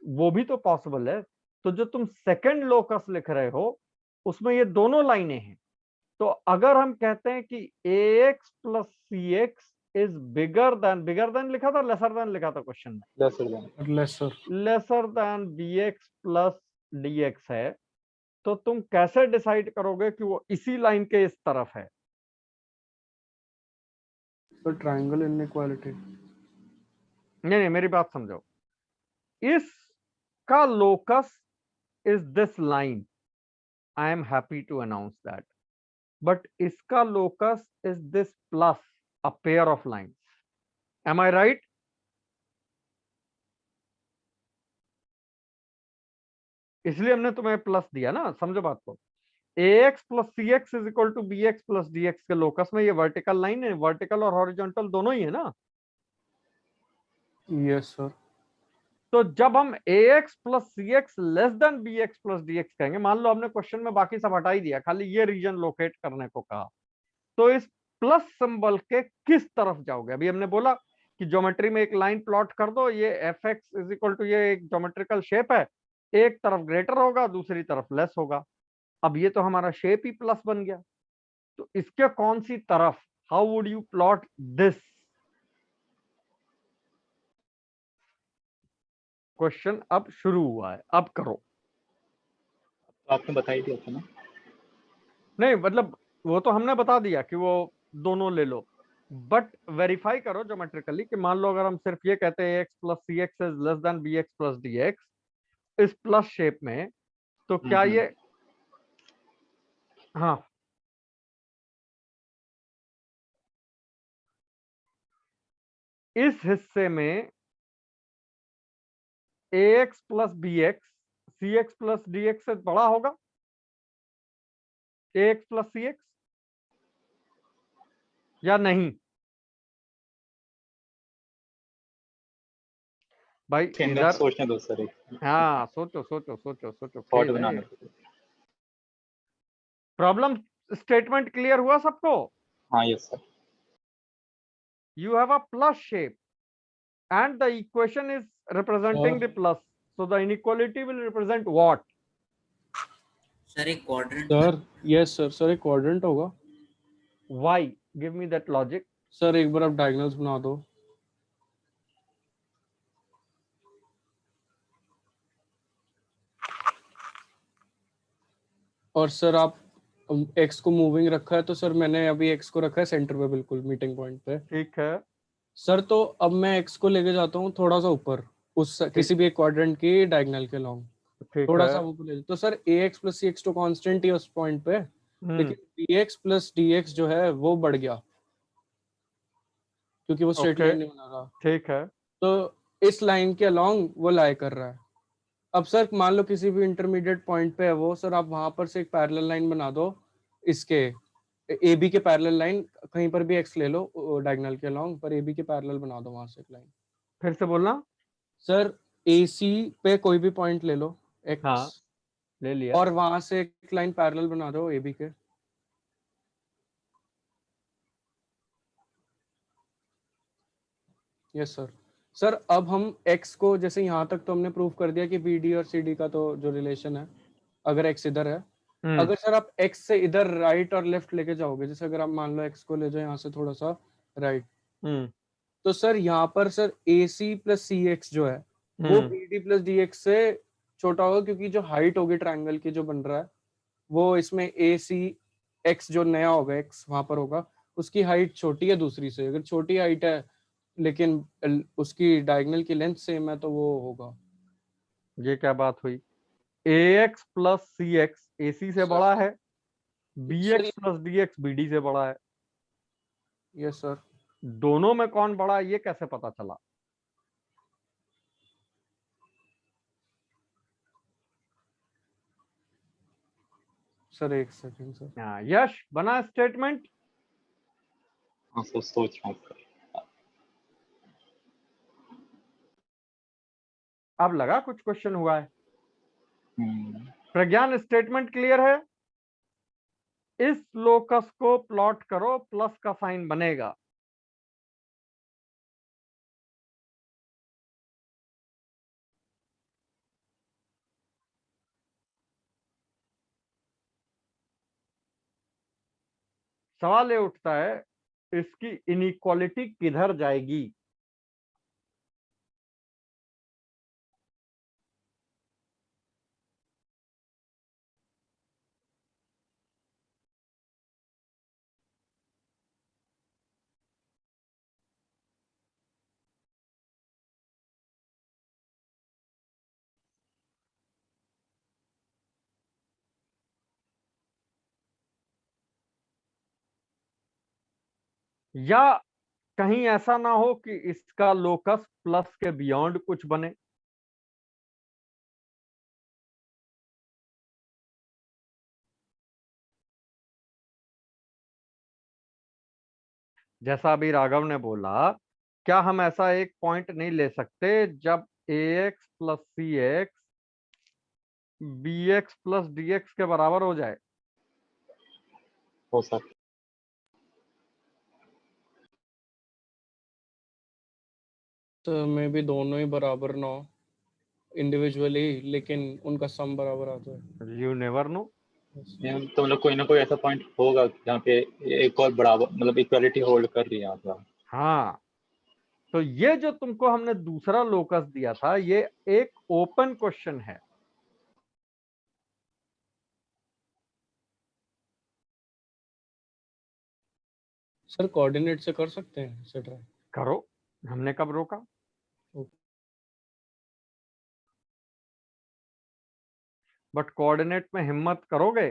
वो भी तो पॉसिबल है। तो जो तुम सेकंड लोकस लिख रहे हो उसमें ये दोनों लाइनें हैं। तो अगर हम कहते हैं कि AX plus CX is bigger than लिखा था, लेसर देन लिखा था क्वेश्चन में, lesser than BX plus DX है, तो तुम कैसे डिसाइड करोगे कि वो इसी लाइन के इस तरफ है? तो ट्रायंगल इनइक्वालिटी। नहीं, मेरी बात समझो। इसका locus is this line, I am happy to announce that, but इसका locus is this plus a pair of lines. Am I right? इसलिए हमने तुम्हें प्लस दिया ना, समझो बात को। AX plus CX is equal to BX plus DX के लोकस में ये वर्टिकल लाइन है, वर्टिकल और हॉरिजॉन्टल दोनों ही है ना। Yes sir. तो जब हम AX plus CX less than BX plus DX कहेंगे, मान लो हमने क्वेश्चन में बाकी सब हटा ही दिया, खाली ये रीजन लोकेट करने को कहा, तो इस प्लस सिंबल के किस तरफ जाओगे? अभी हमने बोला कि ज्योमेट्री में एक लाइन प्लॉट कर दो, ये FX इज इक्वल टू, ये एक ज्योमेट्रिकल शेप है, एक तरफ ग्रेटर होगा दूसरी तरफ लेस होगा। अब ये तो हमारा शेप ही प्लस बन गया, तो इसके कौन सी तरफ, how would you plot this? Question अब शुरू हुआ है, अब करो। तो आपने बता ही दिया था ना। नहीं मतलब वो तो हमने बता दिया कि वो दोनों ले लो, बट वेरीफाई करो ज्योमेट्रिकली कि मान लो अगर हम सिर्फ ये कहते हैं AX plus CX is less than BX plus DX इस प्लस शेप में, तो क्या ये, हाँ इस हिस्से में AX plus BX CX plus DX से बड़ा होगा AX प्लस CX या नहीं? भाई इधर सोचने दो सर, हाँ सोचो सोचो सोचो सोचो, थॉट बनाने दो। प्रॉब्लम स्टेटमेंट क्लियर हुआ सबको? हाँ yes sir. You have a plus shape and the equation is representing the plus, so the inequality will represent what? Sir एक quadrant. Sir yes sir, sir एक क्वाड्रेंट होगा। Why? Give me that logic. Sir एक बार आप diagonals बना दो। और sir आप x को मूविंग रखा है, तो सर मैंने अभी x को रखा है सेंटर पे, बिल्कुल मीटिंग पॉइंट पे। ठीक है सर, तो अब मैं x को लेके जाता हूँ थोड़ा सा ऊपर, उस किसी भी एक क्वाड्रेंट की डायगोनल के लॉन्ग, थोड़ा सा ऊपर ले, तो सर AX प्लस CX तो कांस्टेंट ही है उस पॉइंट पे, लेकिन BX प्लस DX जो है वो बढ़ गया क्योंकि वो स्ट्रेट लाइन नहीं बना रहा। ठीक है, तो इस लाइन के अलॉन्ग वो लाई कर रहा है। अब सर मान लो किसी भी इंटरमीडिएट पॉइंट पे है वो, सर आप वहां पर से एक पैरेलल लाइन बना दो, इसके AB के पैरेलल लाइन, कहीं पर भी X ले लो डायगोनल के अलॉन्ग, पर AB के पैरेलल बना दो वहां से एक लाइन। फिर से बोलना। सर AC पे कोई भी पॉइंट ले लो x, हाँ ले लिया। और वहां से एक लाइन पैरेलल बना दो AB के। Yes sir. सर अब हम x को, जैसे यहाँ तक तो हमने प्रूव कर दिया कि BD और CD का तो जो रिलेशन है, अगर x इधर है, अगर सर आप x से इधर राइट और लेफ्ट लेके जाओगे, जैसे अगर आप मान लो x को ले जाओ यहाँ से थोड़ा सा राइट, तो सर यहाँ पर सर AC प्लस CX जो है वो BD प्लस DX से छोटा होगा, क्योंकि जो हाइट होगी ट्रायंगल की जो बन रहा है वो इसमें ACX जो नया होगा x वहां पर होगा, उसकी हाइट छोटी है दूसरी से। अगर छोटी हाइट है लेकिन उसकी डायगोनल की लेंथ सेम है तो वो होगा। ये क्या बात हुई? AX प्लस CX AC से बड़ा है, BX प्लस DX BD से बड़ा है। Yes sir. दोनों में कौन बड़ा है ये कैसे पता चला? सर एक सेकंड सर। हाँ यश, बना स्टेटमेंट? हाँ सर, सोच रहा हूँ। अब लगा कुछ क्वेश्चन हुआ है। प्रज्ञान, स्टेटमेंट क्लियर है? इस लोकस को प्लॉट करो, प्लस का साइन बनेगा। सवाल ये उठता है इसकी इनइक्वालिटी किधर जाएगी? या कहीं ऐसा ना हो कि इसका लोकस प्लस के बियॉन्ड कुछ बने? जैसा अभी राघव ने बोला, क्या हम ऐसा एक पॉइंट नहीं ले सकते जब AX plus CX BX plus DX के बराबर हो जाए? हो सकता तो मे भी दोनों ही बराबर ना हो इंडिविजुअली, लेकिन उनका सम बराबर आ जाए। You never know. है। तो मतलब कोई ना कोई ऐसा पॉइंट होगा जहाँ पे एक और बराबर मतलब इक्वालिटी होल्ड कर रही है यहाँ पर। हाँ, तो ये जो तुमको हमने दूसरा लोकस दिया था ये एक ओपन क्वेश्चन है। सर कोऑर्डिनेट से कर सकते हैं इसे ट्राई? करो, हमने कब रोका? बट कोऑर्डिनेट में हिम्मत करोगे?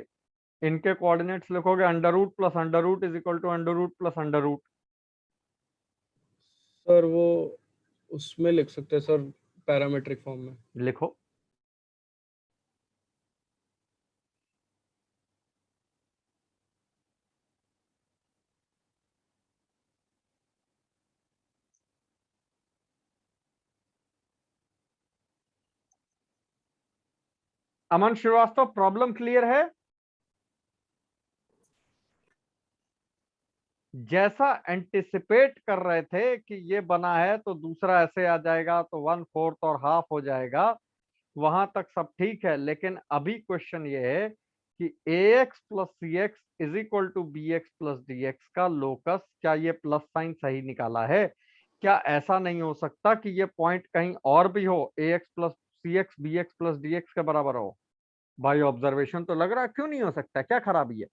इनके कोऑर्डिनेट्स लिखोगे under root plus under root is equal to under root plus under root. Sir वो उसमें लिख सकते हैं सर, पैरामेट्रिक फॉर्म में लिखो। अमन श्रीवास्तव, प्रॉब्लम क्लियर है? जैसा एंटिसिपेट कर रहे थे कि ये बना है तो दूसरा ऐसे आ जाएगा तो 1/4 और हाफ हो जाएगा, वहां तक सब ठीक है। लेकिन अभी क्वेश्चन ये है कि AX plus CX is equal to BX plus DX का लोकस, क्या ये प्लस साइन सही निकाला है? क्या ऐसा नहीं हो सकता कि ये पॉइंट कहीं और भी हो, AX plus CX BX plus DX के बराबर हो? बाय ऑब्जर्वेशन तो लग रहा है, क्यों नहीं हो सकता? क्या खराबी है?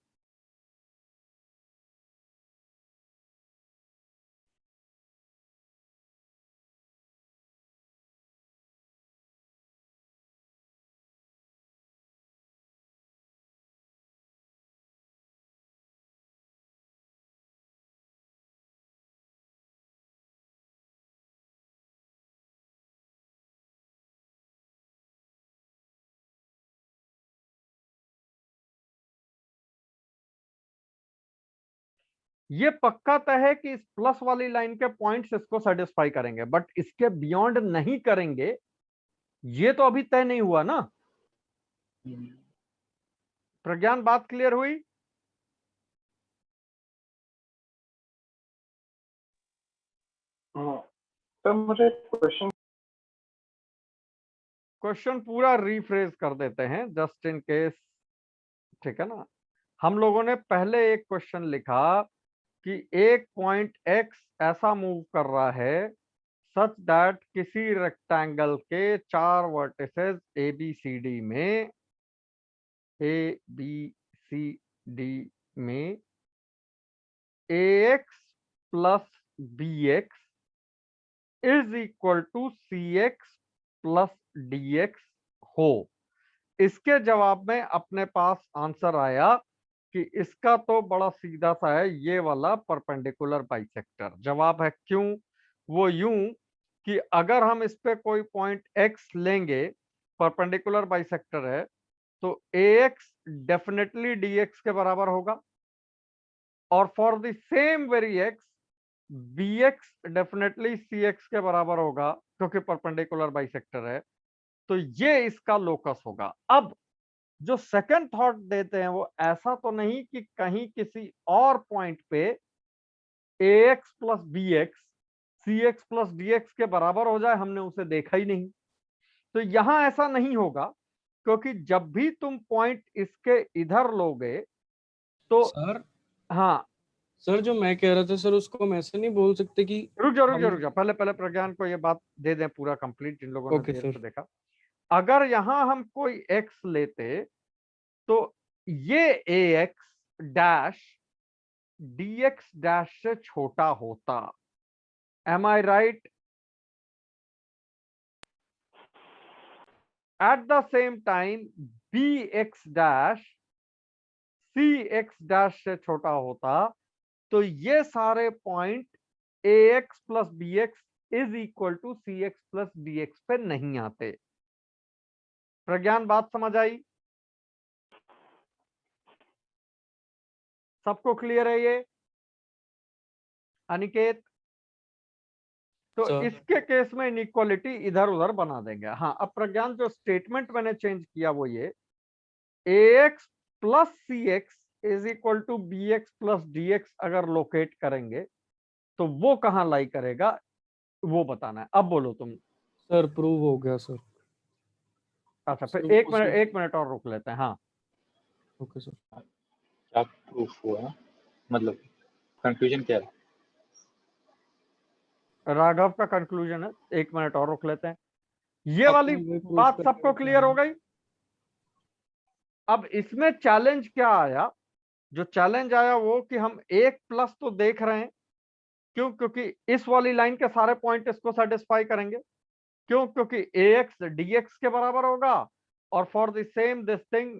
ये पक्का तय है कि इस प्लस वाली लाइन के पॉइंट्स इसको सेटिस्फाई करेंगे, बट इसके बियॉन्ड नहीं करेंगे, ये तो अभी तय नहीं हुआ ना। प्रज्ञान, बात क्लियर हुई? सर मुझे क्वेश्चन पूरा रिफ्रेज कर देते हैं जस्ट इन केस, ठीक है ना। हम लोगों ने पहले एक क्वेश्चन लिखा कि एक पॉइंट एक्स ऐसा मूव कर रहा है सच दैट किसी रेक्टेंगल के 4 vertices A B C D में ax plus bx is equal to cx plus dx हो। इसके जवाब में अपने पास आंसर आया कि इसका तो बड़ा सीधा सा है, ये वाला परपेंडिकुलर बाइसेक्टर। जवाब है क्यों? वो यूं कि अगर हम इस पे कोई पॉइंट x लेंगे, परपेंडिकुलर बाइसेक्टर है, तो ax डेफिनेटली dx के बराबर होगा, और for the same very x bx definitely cx के बराबर होगा, क्योंकि परपेंडिकुलर बाइसेक्टर है। तो ये इसका लोकस होगा। अब जो सेकंड थॉट देते हैं वो ऐसा तो नहीं कि कहीं किसी और पॉइंट पे ax plus bx cx plus dx के बराबर हो जाए, हमने उसे देखा ही नहीं। तो यहां ऐसा नहीं होगा, क्योंकि जब भी तुम पॉइंट इसके इधर लोगे तो सर हाँ सर जो मैं कह रहा था सर, उसको हम ऐसे नहीं बोल सकते कि रुक जा पहले प्रज्ञान को ये बात दे दें पूरा कंप्लीट, जिन लोगों ने ओके देर सर। से देखा। अगर यहां हम कोई x लेते तो ये ax डैश dx डैश से छोटा होता। Am I right? At the same time bx dash cx dash से छोटा होता, तो ये सारे point ax plus bx is equal to cx plus dx पे नहीं आते। प्रज्ञान, बात समझ आई? सबको क्लियर है ये? अनिकेत? तो सर इसके केस में इनइक्वालिटी इधर उधर बना देंगे। हाँ, अब प्रज्ञान जो स्टेटमेंट मैंने चेंज किया वो ये ax plus cx is equal to bx plus dx अगर लोकेट करेंगे तो वो कहां लाई करेगा, वो बताना है। अब बोलो तुम। सर प्रूव हो गया सर। अच्छा, फिर सिर्फ एक मिनट और रुक लेते हैं। हाँ ओके सर। क्या प्रूफ हुआ, मतलब कंक्लूजन क्या है? राघव का कंक्लूजन है, एक मिनट और रुक लेते हैं। ये वाली अपन वही prove बात कर सबको रहे क्लियर थे। हो गई? अब इसमें चैलेंज क्या आया? जो चैलेंज आया वो कि हम एक प्लस तो देख रहे हैं। क्यों? क्योंकि इस वाली लाइन के सारे पॉइंट इसको सेटिस्फाई करेंगे। क्यों? क्योंकि ax dx के बराबर होगा, और for the same this thing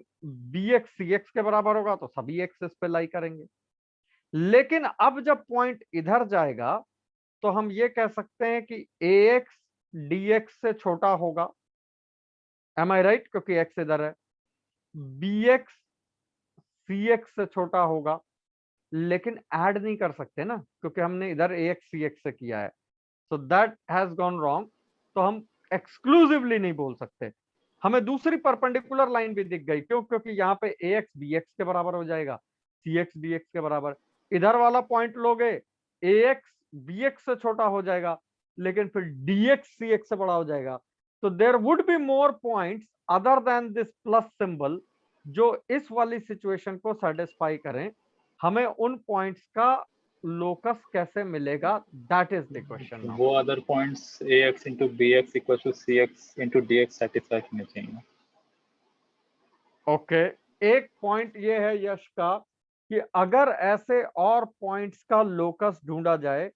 bx cx के बराबर होगा, तो सभी x इस पे लाई करेंगे। लेकिन अब जब पॉइंट इधर जाएगा तो हम ये कह सकते हैं कि ax dx से छोटा होगा। M I right? क्योंकि x इधर है। bx cx से छोटा होगा, लेकिन ऐड नहीं कर सकते ना, क्योंकि हमने इधर ax cx से किया है। So that has gone wrong. तो हम एक्सक्लूसिवली नहीं बोल सकते। हमें दूसरी परपेंडिकुलर लाइन भी दिख गई। क्यों? क्योंकि यहाँ पे ax bx के बराबर हो जाएगा, cx dx के बराबर। इधर वाला पॉइंट लोगे, ax bx से छोटा हो जाएगा, लेकिन फिर dx cx से बड़ा हो जाएगा। तो there would be more points other than this plus symbol जो इस वाली सिचुएशन को सेटिस्फाई करें। हमें उन पॉइंट्स का लोकस कैसे मिलेगा, that is the question now. वो other points ax into bx equals to cx into dx satisfy होने चाहिए। ओके, एक पॉइंट ये है यश का कि अगर ऐसे और पॉइंट्स का लोकस ढूंढा जाए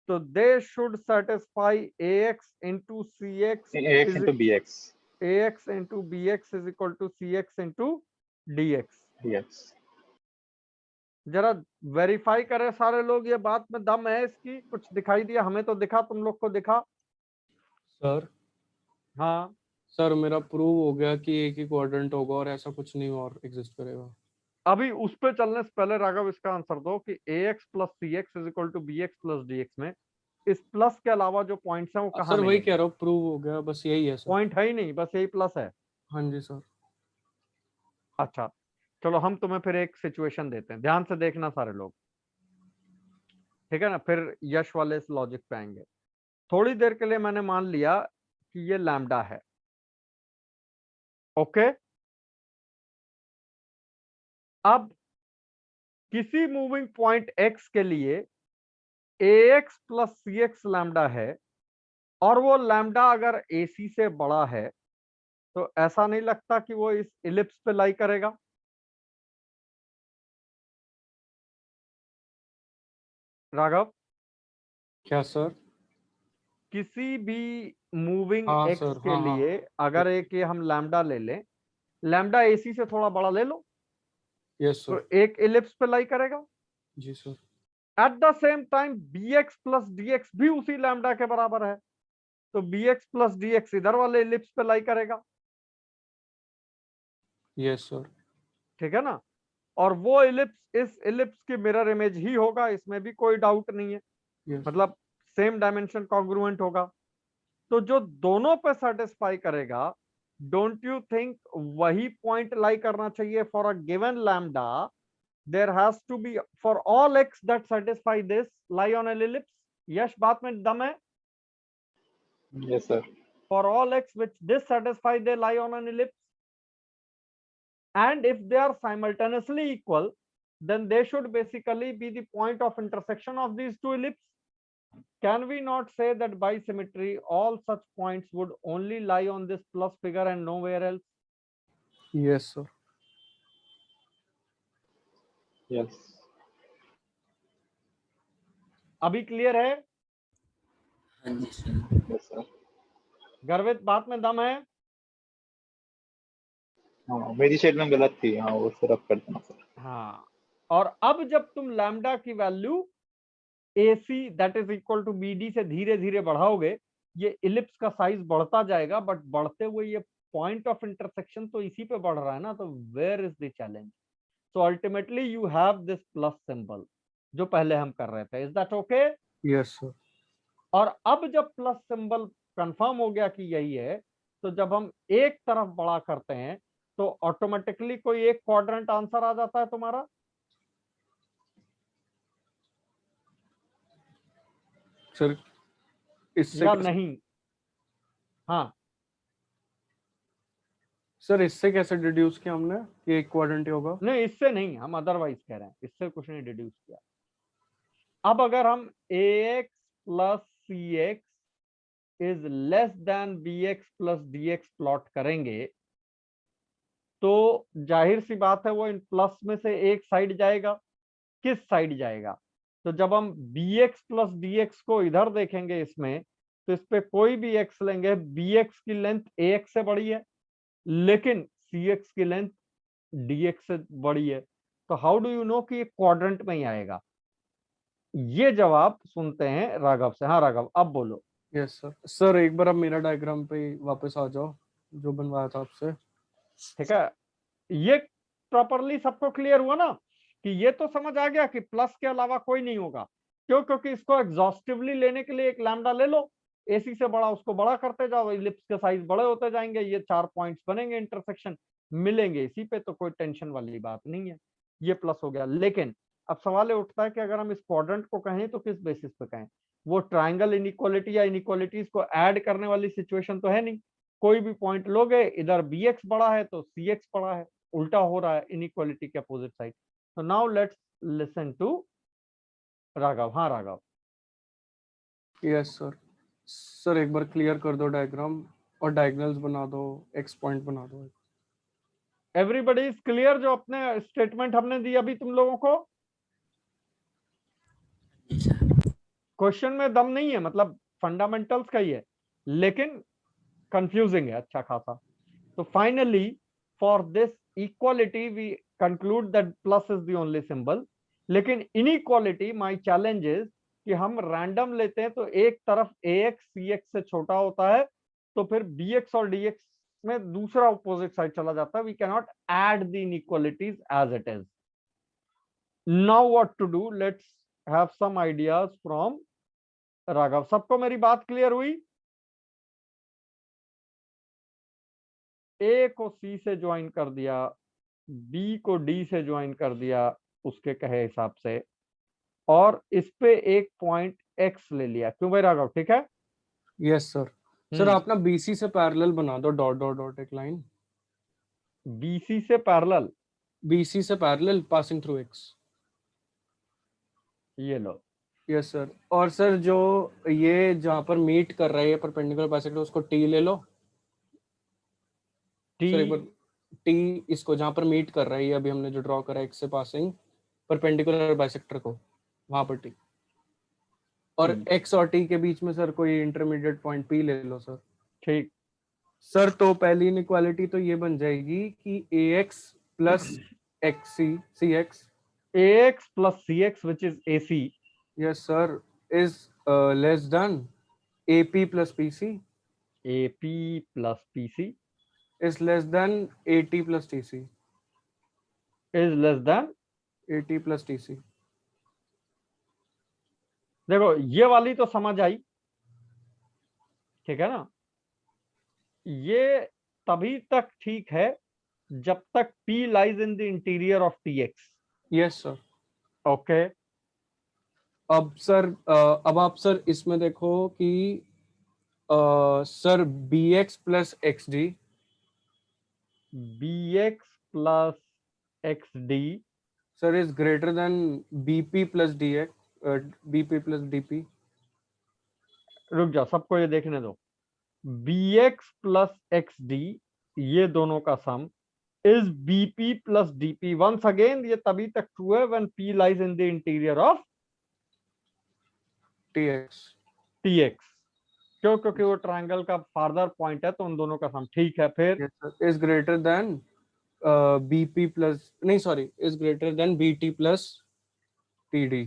तो they should satisfy ax into cx ax into bx, ax into bx is equal to cx into dx। yes। जरा वेरीफाई करें सारे लोग, ये बात में दम है इसकी? कुछ दिखाई दिया? हमें तो दिखा, तुम लोग को दिखा? सर हाँ सर मेरा प्रूव हो गया कि एक ही क्वाड्रेंट होगा और ऐसा कुछ नहीं और एग्जिस्ट करेगा। अभी उस पे चलने से पहले राघव इसका आंसर दो कि ax plus c x is equal to b x plus d x में इस प्लस के अलावा जो पॉइंट्स हैं वो कहाँ सर वही मिलेंगे? कह रहा हूँ, प्रूव हो गया, बस यही है सर। पॉइंट है ही नहीं, बस यही प्लस है। हाँ जी सर। अच्छा चलो हम तुम्हें फिर एक सिचुएशन देते हैं, ध्यान से देखना सारे लोग, ठीक है ना, फिर यश वाले इस लॉजिक पे आएंगे। थोड़ी देर के लिए मैंने मान लिया कि ये लैम्डा है, ओके। अब किसी मूविंग पॉइंट x के लिए ax plus c x lambda है और वो लैम्डा अगर ac से बड़ा है तो ऐसा नहीं लगता कि वो इस इलिप्स पे लाई करेगा? राघव, क्या सर? किसी भी मूविंग हाँ x सर, के हाँ हाँ। लिए अगर एक ये हम लैम्डा ले लें, लैम्डा ac से थोड़ा बड़ा ले लो, यस तो सर। एक इलिप्स पे लाई करेगा। जी sir. At the same time bx plus dx भी उसी लैम्डा के बराबर है, तो bx प्लस dx इधर वाले इलिप्स पे लाई करेगा, यस सर। ठीक है ना। और वो इलिप्स इस इलिप्स की मिरर इमेज ही होगा, इसमें भी कोई डाउट नहीं है, यस मतलब सेम डायमेंशन कॉन्ग्रुएंट होगा। तो जो दोनों पे सेटिस्फाई करेगा, डोंट यू थिंक वही पॉइंट लाई करना चाहिए for a given lambda? There has to be for all X that satisfy this lie on an ellipse. Yash बात में दम है? Yes sir. For all x which this satisfy, they lie on an ellipse, and if they are simultaneously equal, then they should basically be the point of intersection of these two ellipses. Can we not say that by symmetry all such points would only lie on this plus figure and nowhere else? Yes sir. Yes. अभी clear है? हाँ जी sir. Yes sir. गर्वित बात में दम है? हाँ मेरी स्टेटमेंट गलत थी, हाँ वो सिर्फ कर देना सर। हाँ, और अब जब तुम लैम्डा की value AC that is equal to BD से धीरे धीरे बढ़ाओगे, ये इलिप्स का साइज बढ़ता जाएगा, बट बढ़ते हुए ये पॉइंट ऑफ इंटरसेक्शन तो इसी पे बढ़ रहा है ना, तो where is the challenge? So ultimately you have this plus symbol जो पहले हम कर रहे थे। Is that okay? Yes sir. और अब जब प्लस सिंबल कंफर्म हो गया कि यही है, तो जब हम एक तरफ बड़ा करते हैं तो ऑटोमेटिकली कोई एक क्वाड्रेंट आंसर आ जाता है तुम्हारा? सर इससे या कैसे, नहीं? हाँ, सर इससे कैसे डिड्यूस किया हमने कि एक क्वाड्रेंट होगा? नहीं इससे नहीं, हम अदरवाइज कह रहे हैं, इससे कुछ नहीं डिड्यूस किया। अब अगर हम ax plus c x is less than bx plus dx plot करेंगे, तो जाहिर सी बात है वो इन प्लस में से एक साइड जाएगा। किस साइड जाएगा? तो जब हम bx प्लस dx को इधर देखेंगे इसमें, तो इस पे कोई भी x लेंगे, bx की लेंथ ax से बड़ी है, लेकिन cx की लेंथ dx से बड़ी है, तो हाउ डू यू नो कि ये क्वाड्रेंट में ही आएगा? ये जवाब सुनते हैं राघव से। हाँ राघव, अब बोलो। Yes sir. सर एक बार आप मेरा डायग्राम पे वापस आ जाओ जो बनवाया था आपसे। ठीक है, ये प्रॉपरली सबको क्लियर हुआ ना कि ये तो समझ आ गया कि प्लस के अलावा कोई नहीं होगा? क्यों? क्योंकि इसको एग्जॉस्टिवली लेने के लिए एक लैम्डा ले लो, AC से बड़ा उसको बड़ा करते जाओ, इलिप्स के साइज बड़े होते जाएंगे, ये 4 पॉइंट्स बनेंगे, इंटरसेक्शन मिलेंगे इसी पे, तो कोई टेंशन वाली बात नहीं है, ये प्लस हो गया। लेकिन अब सवाल ये उठता है कि अगर हम इस क्वाड्रेंट को कहें तो किस बेसिस पे कहें? वो ट्राइंगल इनइक्वालिटी या इनइक्वालिटीज को ऐड करने वाली सिचुएशन तो है नहीं। कोई भी पॉइंट लोगे, इधर bx बड़ा है तो cx बड़ा है, उल्टा हो रहा है इनइक्वालिटी के अपोजिट साइड। तो now let's listen to Raghav. हाँ राघव। Yes sir. सर एक बार क्लियर कर दो डायग्राम और डायगोनल्स बना दो, एक्स पॉइंट बना दो। एवरीबॉडी इज क्लियर जो अपने स्टेटमेंट हमने दी अभी तुम लोगों को? जी सर। क्वेश्चन में दम नहीं है, मतलब फंडामेंटल्स का ही है, लेकिन कंफ्यूजिंग है अच्छा खासा। तो finally for this equality we conclude that plus is the only symbol. लेकिन इनइक्वालिटी माय चैलेंज इज कि हम रैंडम लेते हैं तो एक तरफ ax cx से छोटा होता है, तो फिर bx और dx में दूसरा अपोजिट साइड चला जाता है। We can not add the inequalities as it is. Now what to do, let's have some ideas from Raghav. सबको मेरी बात क्लियर हुई? ए को सी से ज्वाइन कर दिया, बी को डी से ज्वाइन कर दिया उसके कहे हिसाब से, और इस पे एक पॉइंट एक्स ले लिया। क्यों भाई राघव, ठीक है? Yes sir. सर आप ना बीसी से पैरेलल बना दो, डॉट डॉट डॉट एक लाइन। बीसी से पैरेलल? बीसी से पैरेलल पासिंग थ्रू एक्स। ये लो। Yes sir. और सर जो ये जहां पर मीट कर रहा है परपेंडिकुलर बाइसेक्टर, उसको टी ले लो। टी? सर एक बार टी, इसको जहां पर मीट कर रहा है, अभी हमने जो ड्रॉ करा है एक्स से पासिंग परपेंडिकुलर बाइसेक्टर को, वहां पर टी। और एक्स और टी के बीच में सर कोई इंटरमीडिएट पॉइंट पी ले लो सर। ठीक सर तो पहली इनइक्वालिटी तो ये बन जाएगी कि ax plus xc cx, ax plus cx which is ac, yes sir, is less than ap plus pc, ap plus pc is less than at plus tc, is less than at plus tc। देखो ये वाली तो समझ आई, ठीक है ना? ये तभी तक ठीक है जब तक p lies in the interior of tx। yes sir। Okay अब सर अब आप सर इसमें देखो कि sir bx plus xd, bx plus xd sir is greater than bp plus dx, bp plus dp। रुक जाओ, सबको ये देखने दो। bx plus xd ये दोनों का सम is bp plus dp। once again ये तभी तक ट्रू है when p lies in the interior of tx। क्यों? क्योंकि वो ट्रायंगल का फार्दर पॉइंट है, तो उन दोनों का सम ठीक है। फिर is greater than bp plus, नहीं sorry, is greater than bt plus td।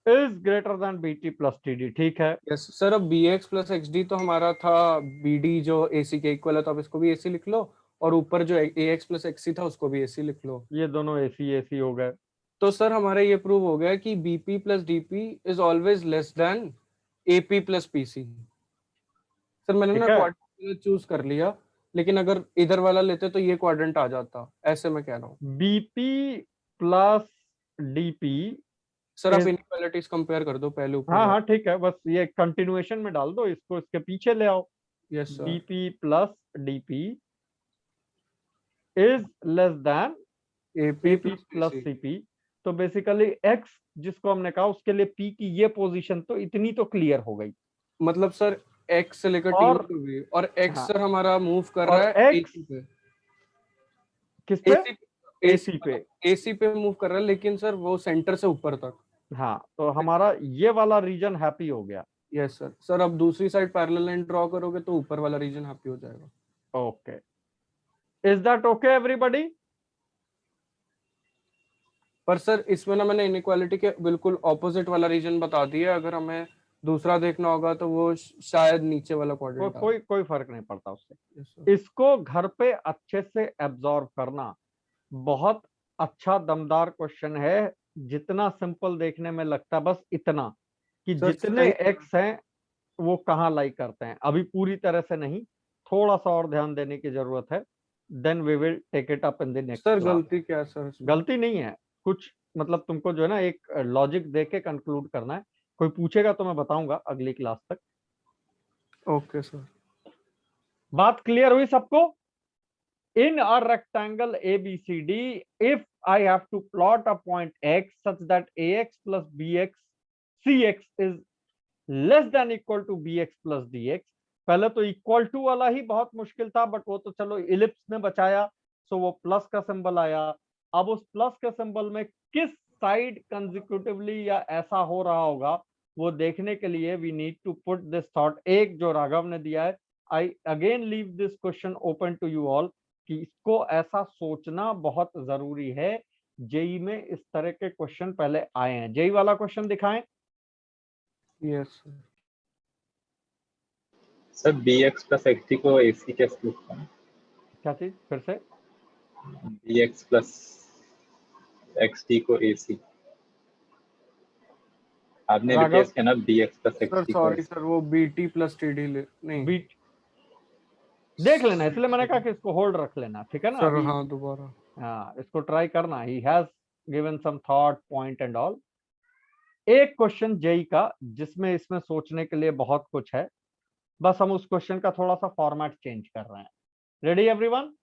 is greater than bt plus td, ठीक है। Yes sir. अब bx plus xd तो हमारा था bd जो ac के इक्वल है, तो आप इसको भी ac लिख लो, और ऊपर जो ax plus xc था उसको भी ac लिख लो। ये दोनों ac हो गए। तो सर हमारा ये प्रूव हो गया कि bp plus dp is always less than ap plus pc। Sir मैंने ना क्वाड्रेंट चूज कर लिया, लेकिन अगर इधर वाला लेते तो ये क्वाड्रेंट आ जाता, ऐसे मैं कह रहा हूँ। bp plus dp सर आप इनइक्वालिटीज कंपेयर कर दो पहले ऊपर। हाँ ठीक है, बस ये कंटिन्यूएशन में डाल दो, इसको इसके पीछे ले आओ। Yes sir. bp plus dp is less than ap plus cp। तो बेसिकली x जिसको हमने कहा उसके लिए p की ये पोजीशन तो इतनी तो क्लियर हो गई। मतलब सर x से लेकर और t पे, और x हाँ, सर हमारा मूव कर रहा है x AC पे। किस पे? AC पे, AC पे मूव कर रहा है, लेकिन सर वो सेंटर से ऊपर तक। हाँ, तो हमारा ये वाला रीजन हैप्पी हो गया। Yes sir. सर अब दूसरी साइड पैरेलल लाइन ड्रॉ करोगे तो ऊपर वाला रीजन हैप्पी हो जाएगा। Okay, is that okay everybody? पर सर इसमें ना मैंने इनइक्वालिटी के बिल्कुल ऑपोजिट वाला रीजन बता दिया, अगर हमें दूसरा देखना होगा तो वो शायद नीचे वाला क्वाड्रेंट। कोई फर्क नहीं पड़ता उससे। इसको घर पे अच्छे से एब्जॉर्ब करना। बहुत अच्छा दमदार क्वेश्चन है, जितना सिंपल देखने में लगता, बस इतना कि जितने एक्स हैं वो कहाँ लाई करते हैं। अभी पूरी तरह से नहीं, थोड़ा सा और ध्यान देने की जरूरत है। Then we will take it up in the next. Sir गलती क्या है सर? गलती नहीं है कुछ, मतलब तुमको जो है ना एक लॉजिक दे के कंक्लूड करना है। कोई पूछेगा तो मैं बताऊंगा अगली क्लास तक। Okay sir. बात क्लियर हुई सबको? In a rectangle ABCD, if I have to plot a point X such that AX plus BX CX is less than equal to BX plus DX, पहले तो इक्वल टू वाला ही बहुत मुश्किल था, but वो तो चलो इलिप्स ने बचाया, सो वो प्लस का सिंबल आया। अब उस प्लस के सिंबल में किस साइड कंसेक्यूटिवली या ऐसा हो रहा होगा वो देखने के लिए we need to put this thought. एक जो राघव ने दिया है, I again leave this question open to you all कि इसको ऐसा सोचना बहुत जरूरी है। जेई में इस तरह के क्वेश्चन पहले आए हैं। जेई वाला क्वेश्चन दिखाएं। Yes sir bx plus xt को ac कैसे लिखते हैं? क्या चीज? फिर से dx प्लस xt को ac, आपने राघव रिप्लेस किया ना dx प्लस सर xt को सॉरी ac। सर, वो बीटी प्लस टीडी नहीं बीट देख लेना, इसलिए मैंने कहा कि इसको होल्ड रख लेना, ठीक है ना। सर। अभी हाँ दोबारा हाँ, इसको ट्राई करना। He has given some thought point and all. एक क्वेश्चन जेई का जिसमें इसमें सोचने के लिए बहुत कुछ है, बस हम उस क्वेश्चन का थोड़ा सा फॉर्मेट चेंज कर रहे हैं। Ready everyone?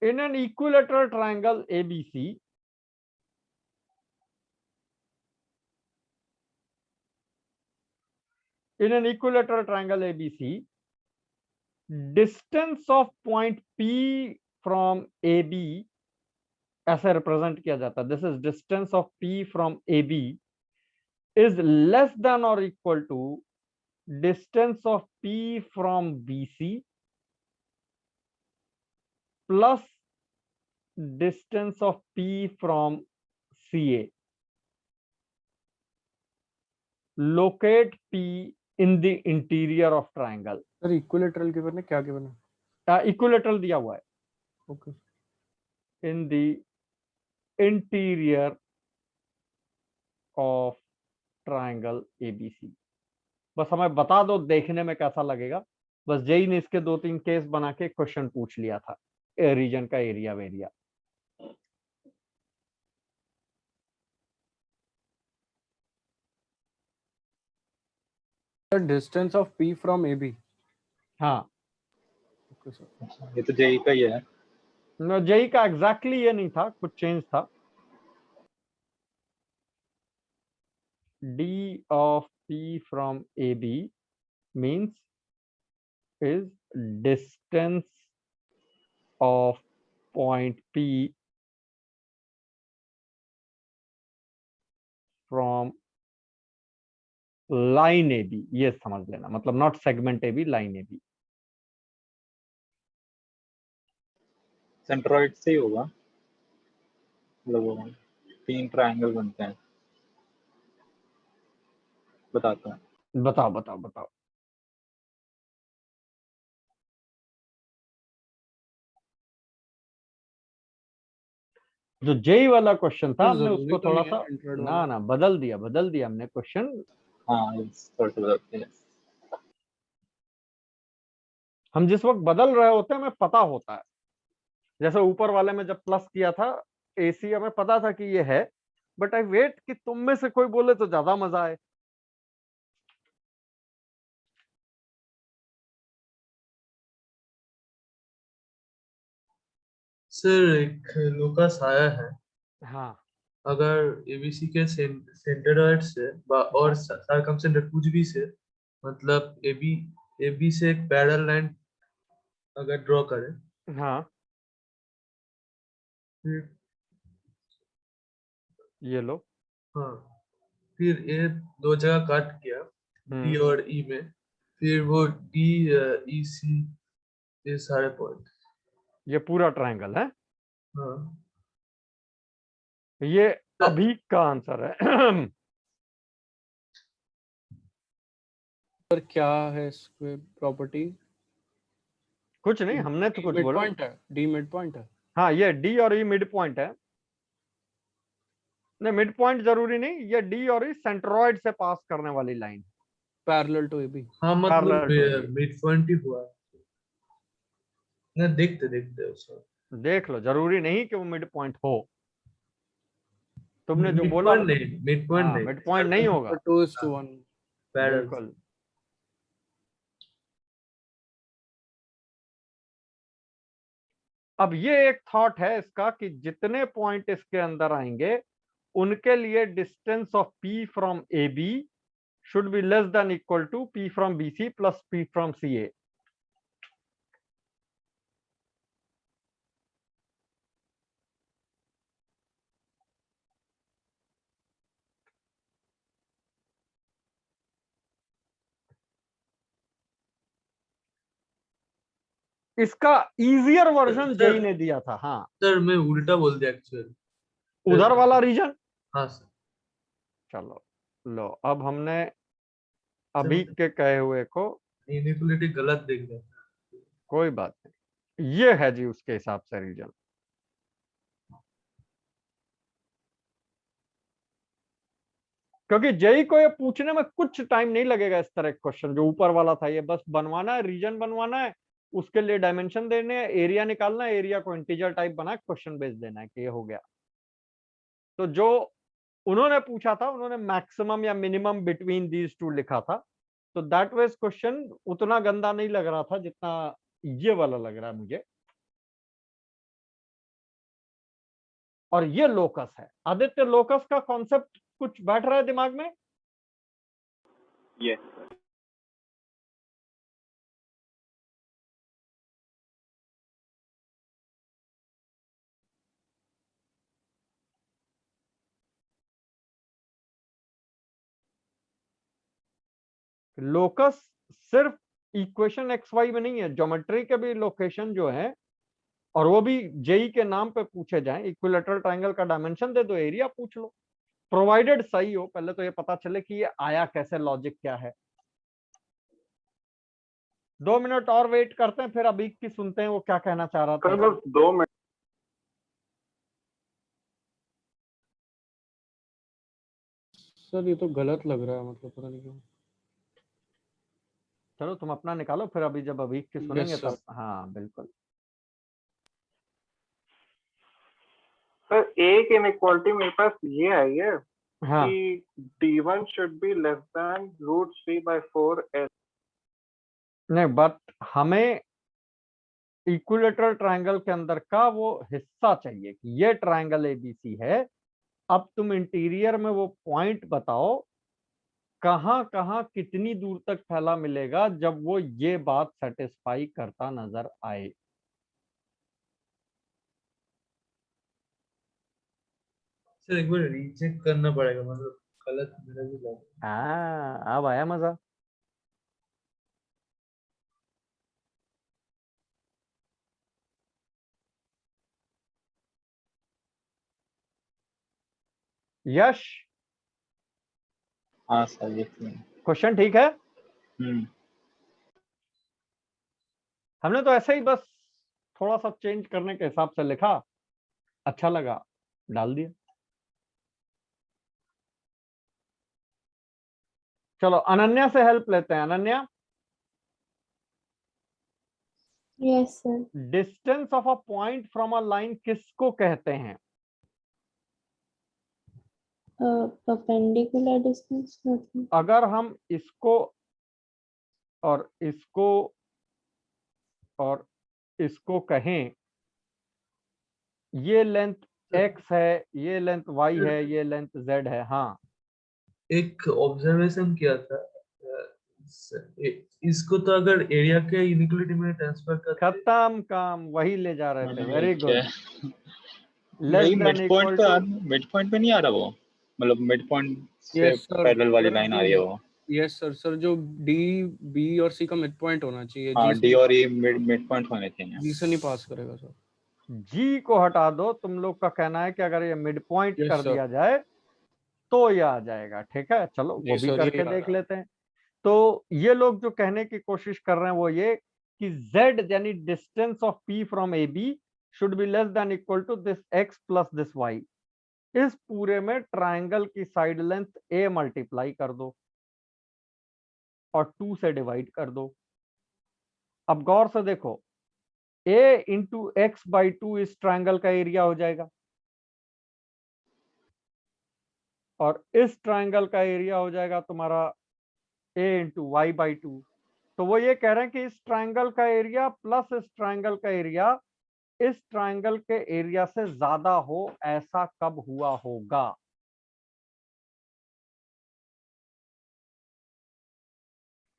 In an equilateral triangle ABC, distance of point P from AB ऐसे रिप्रेजेंट किया जाता है। This is distance of P from AB is less than or equal to distance of P from BC plus distance of P from CA. Locate P in the interior of triangle. Sir equilateral given है, क्या given है? Equilateral दिया हुआ है। Okay. In the interior of triangle ABC. बस हमें बता दो देखने में कैसा लगेगा। बस जेई ने इसके 2-3 केस बना के क्वेश्चन पूछ लिया था रीजन का एरिया वेरिया। Distance of P from A B. हाँ ओके सर। ये तो जेई का ही है। जेई का एग्जैक्टली ये नहीं था, कुछ चेंज था। D of P from AB means is distance of point P from line AB, ये समझ लेना, मतलब not segment AB, line AB। Centroid से ही होगा, मतलब वो 3 ट्रायंगल बनते हैं। बताता हूँ। बताओ बताओ बताओ। जो जेई वाला क्वेश्चन था हमने उसको थोड़ा सा ना बदल दिया हमने क्वेश्चन। हाँ थोड़ा सा बदलते हैं। हम जिस वक्त बदल रहे होते हैं हमें पता होता है। जैसे ऊपर वाले में जब प्लस किया था एसी, हमें पता था कि ये है, बट आई वेट कि तुम में से कोई बोले तो ज्यादा मजा आए। सर एक लोकस आया है, हाँ अगर एबीसी के सेंटरॉइड से और सर्कमसेंटर कुछ भी से, मतलब एबी से एक पैरेलल लाइन अगर ड्रॉ करें, हाँ फिर ये लो। हाँ फिर ये 2 जगह काट किया डी और ई में, फिर वो डी ई सी ये सारे पॉइंट, ये पूरा ट्रायंगल है। हाँ ये अभी का आंसर है। सर क्या है इसकी प्रॉपर्टी? कुछ नहीं, हमने तो कुछ मिड बोला। पॉइंट है, डी मिड पॉइंट है। हाँ ये डी और ई मिड पॉइंट है। नहीं मिड पॉइंट जरूरी नहीं, ये डी और ई सेंट्रॉइड से पास करने वाली लाइन। Parallel to AB. हाँ मतलब Parallel to AB। Mid point ही हुआ ना, देखते देखते उसको देख लो, जरूरी नहीं कि वो मिड पॉइंट हो। तुमने जो मिड बोला पॉइंट नहीं, मिड पॉइंट नहीं, मिड पॉइंट नहीं होगा। 2:1 पैरेलल। बिल्कुल। अब ये एक थॉट है इसका कि जितने पॉइंट इसके अंदर आएंगे उनके लिए distance of P from AB should be less than equal to P from BC plus P from CA। इसका इजियर वर्जन सर- जेई ने दिया था। हाँ सर मैं उल्टा बोल दिया एक्चुअली, उधर वाला रीजन। हाँ सर। चलो लो, अब हमने अभी के कहे हुए को इनइक्वालिटी गलत देख रहे हैं। कोई बात नहीं, ये है जी उसके हिसाब से रीजन। क्योंकि जेई को ये पूछने में कुछ टाइम नहीं लगेगा, इस तरह क्वेश्चन जो ऊपर वाला था, ये बस बनवाना है, रीजन बनवाना है, उसके लिए डायमेंशन देने हैं, एरिया निकालना है, एरिया को इंटीजर टाइप बना क्वेश्चन भेज देना है कि ये हो गया। तो जो उन्होंने पूछा था, उन्होंने मैक्सिमम या मिनिमम बिटवीन दीज टू लिखा था, तो दैट वाज क्वेश्चन उतना गंदा नहीं लग रहा था जितना ये वाला लग रहा है मुझे। और ये लोकस है। आदित्य, लोकस का कॉन्सेप्ट कुछ बैठ रहा है दिमाग में? Yes sir. लोकस सिर्फ इक्वेशन एक्स वाई में नहीं है, ज्योमेट्री के भी लोकेशन जो है, और वो भी जेई के नाम पे पूछे जाएं। इक्विलेटरल ट्रायंगल का डायमेंशन दे दो, एरिया पूछ लो, प्रोवाइडेड सही हो। पहले तो ये पता चले कि ये आया कैसे, लॉजिक क्या है। 2 मिनट और वेट करते हैं, फिर अभी की सुनते हैं वो क्या कहना चाह रहा था। बस 2 मिनट। सर ये तो गलत लग रहा है, मतलब पता नहीं क्यों। चलो तुम अपना निकालो, फिर अभी जब अभी की सुनेंगे Yes, sir. तब। हाँ बिल्कुल। सर एक इनइक्वालिटी मेरे पास ये आई है हाँ कि D1 should be less than √3/4L। नहीं, बट हमें इक्विलेटरल ट्रायंगल के अंदर का वो हिस्सा चाहिए कि ये ट्रायंगल एबीसी है। अब तुम इंटीरियर में वो पॉइंट बताओ कहां कहां कितनी दूर तक फैला मिलेगा जब वो ये बात सेटिस्फाई करता नजर आए। सर एक बार रीचेक करना पड़ेगा, मतलब गलत मेरा भी लग। हाँ अब आया मजा। यश, हाँ सर ये क्वेश्चन ठीक है? हम्म। हमने तो ऐसे ही बस थोड़ा सा चेंज करने के हिसाब से लिखा, अच्छा लगा डाल दिया। चलो अनन्या से हेल्प लेते हैं। Ananya, yes sir. Distance of a point from a line किसको कहते हैं? परपेंडिकुलर डिस्टेंस मतलब अगर हम इसको और इसको और इसको कहें, ये लेंथ x है, ये लेंथ y है, ये लेंथ z है। हाँ एक ऑब्जर्वेशन किया था, इसको तो अगर एरिया के इनइक्वालिटी में ट्रांसफर करते खत्म काम, वही ले जा रहे थे। वेरी क्या good. Less than mid equal to, mid point पे नहीं आ रहा वो, मतलब मिड पॉइंट से Yes, sir. पैरेलल वाली लाइन आ रही है वो। Yes sir. सर जो डी, बी और सी का मिड पॉइंट होना चाहिए। हाँ जी डी और ई मिड पॉइंट होने चाहिए। जी से नहीं पास करेगा सर। जी को हटा दो। तुम लोग का कहना है कि अगर ये मिड पॉइंट Yes, कर sir. दिया जाए तो ये आ जाएगा। ठीक है, चलो जी वो भी सर, करके यही आ देख रहा है। लेते हैं। तो ये लोग जो कहने की कोशिश कर रहे हैं वो ये कि z यानी डिस्टेंस ऑफ p फ्रॉम A B should be less than equal to this x plus this y। इस पूरे में ट्रायंगल की साइड लेंथ a मल्टीप्लाई कर दो और 2 से डिवाइड कर दो। अब गौर से देखो, a इंटू एक्स बाई 2 इस ट्रायंगल का एरिया हो जाएगा और इस ट्रायंगल का एरिया हो जाएगा तुम्हारा a इंटू वाई बाई 2। तो वो ये कह रहे हैं कि इस ट्रायंगल का एरिया प्लस इस ट्रायंगल का एरिया इस ट्रायंगल के एरिया से ज्यादा हो, ऐसा कब हुआ होगा?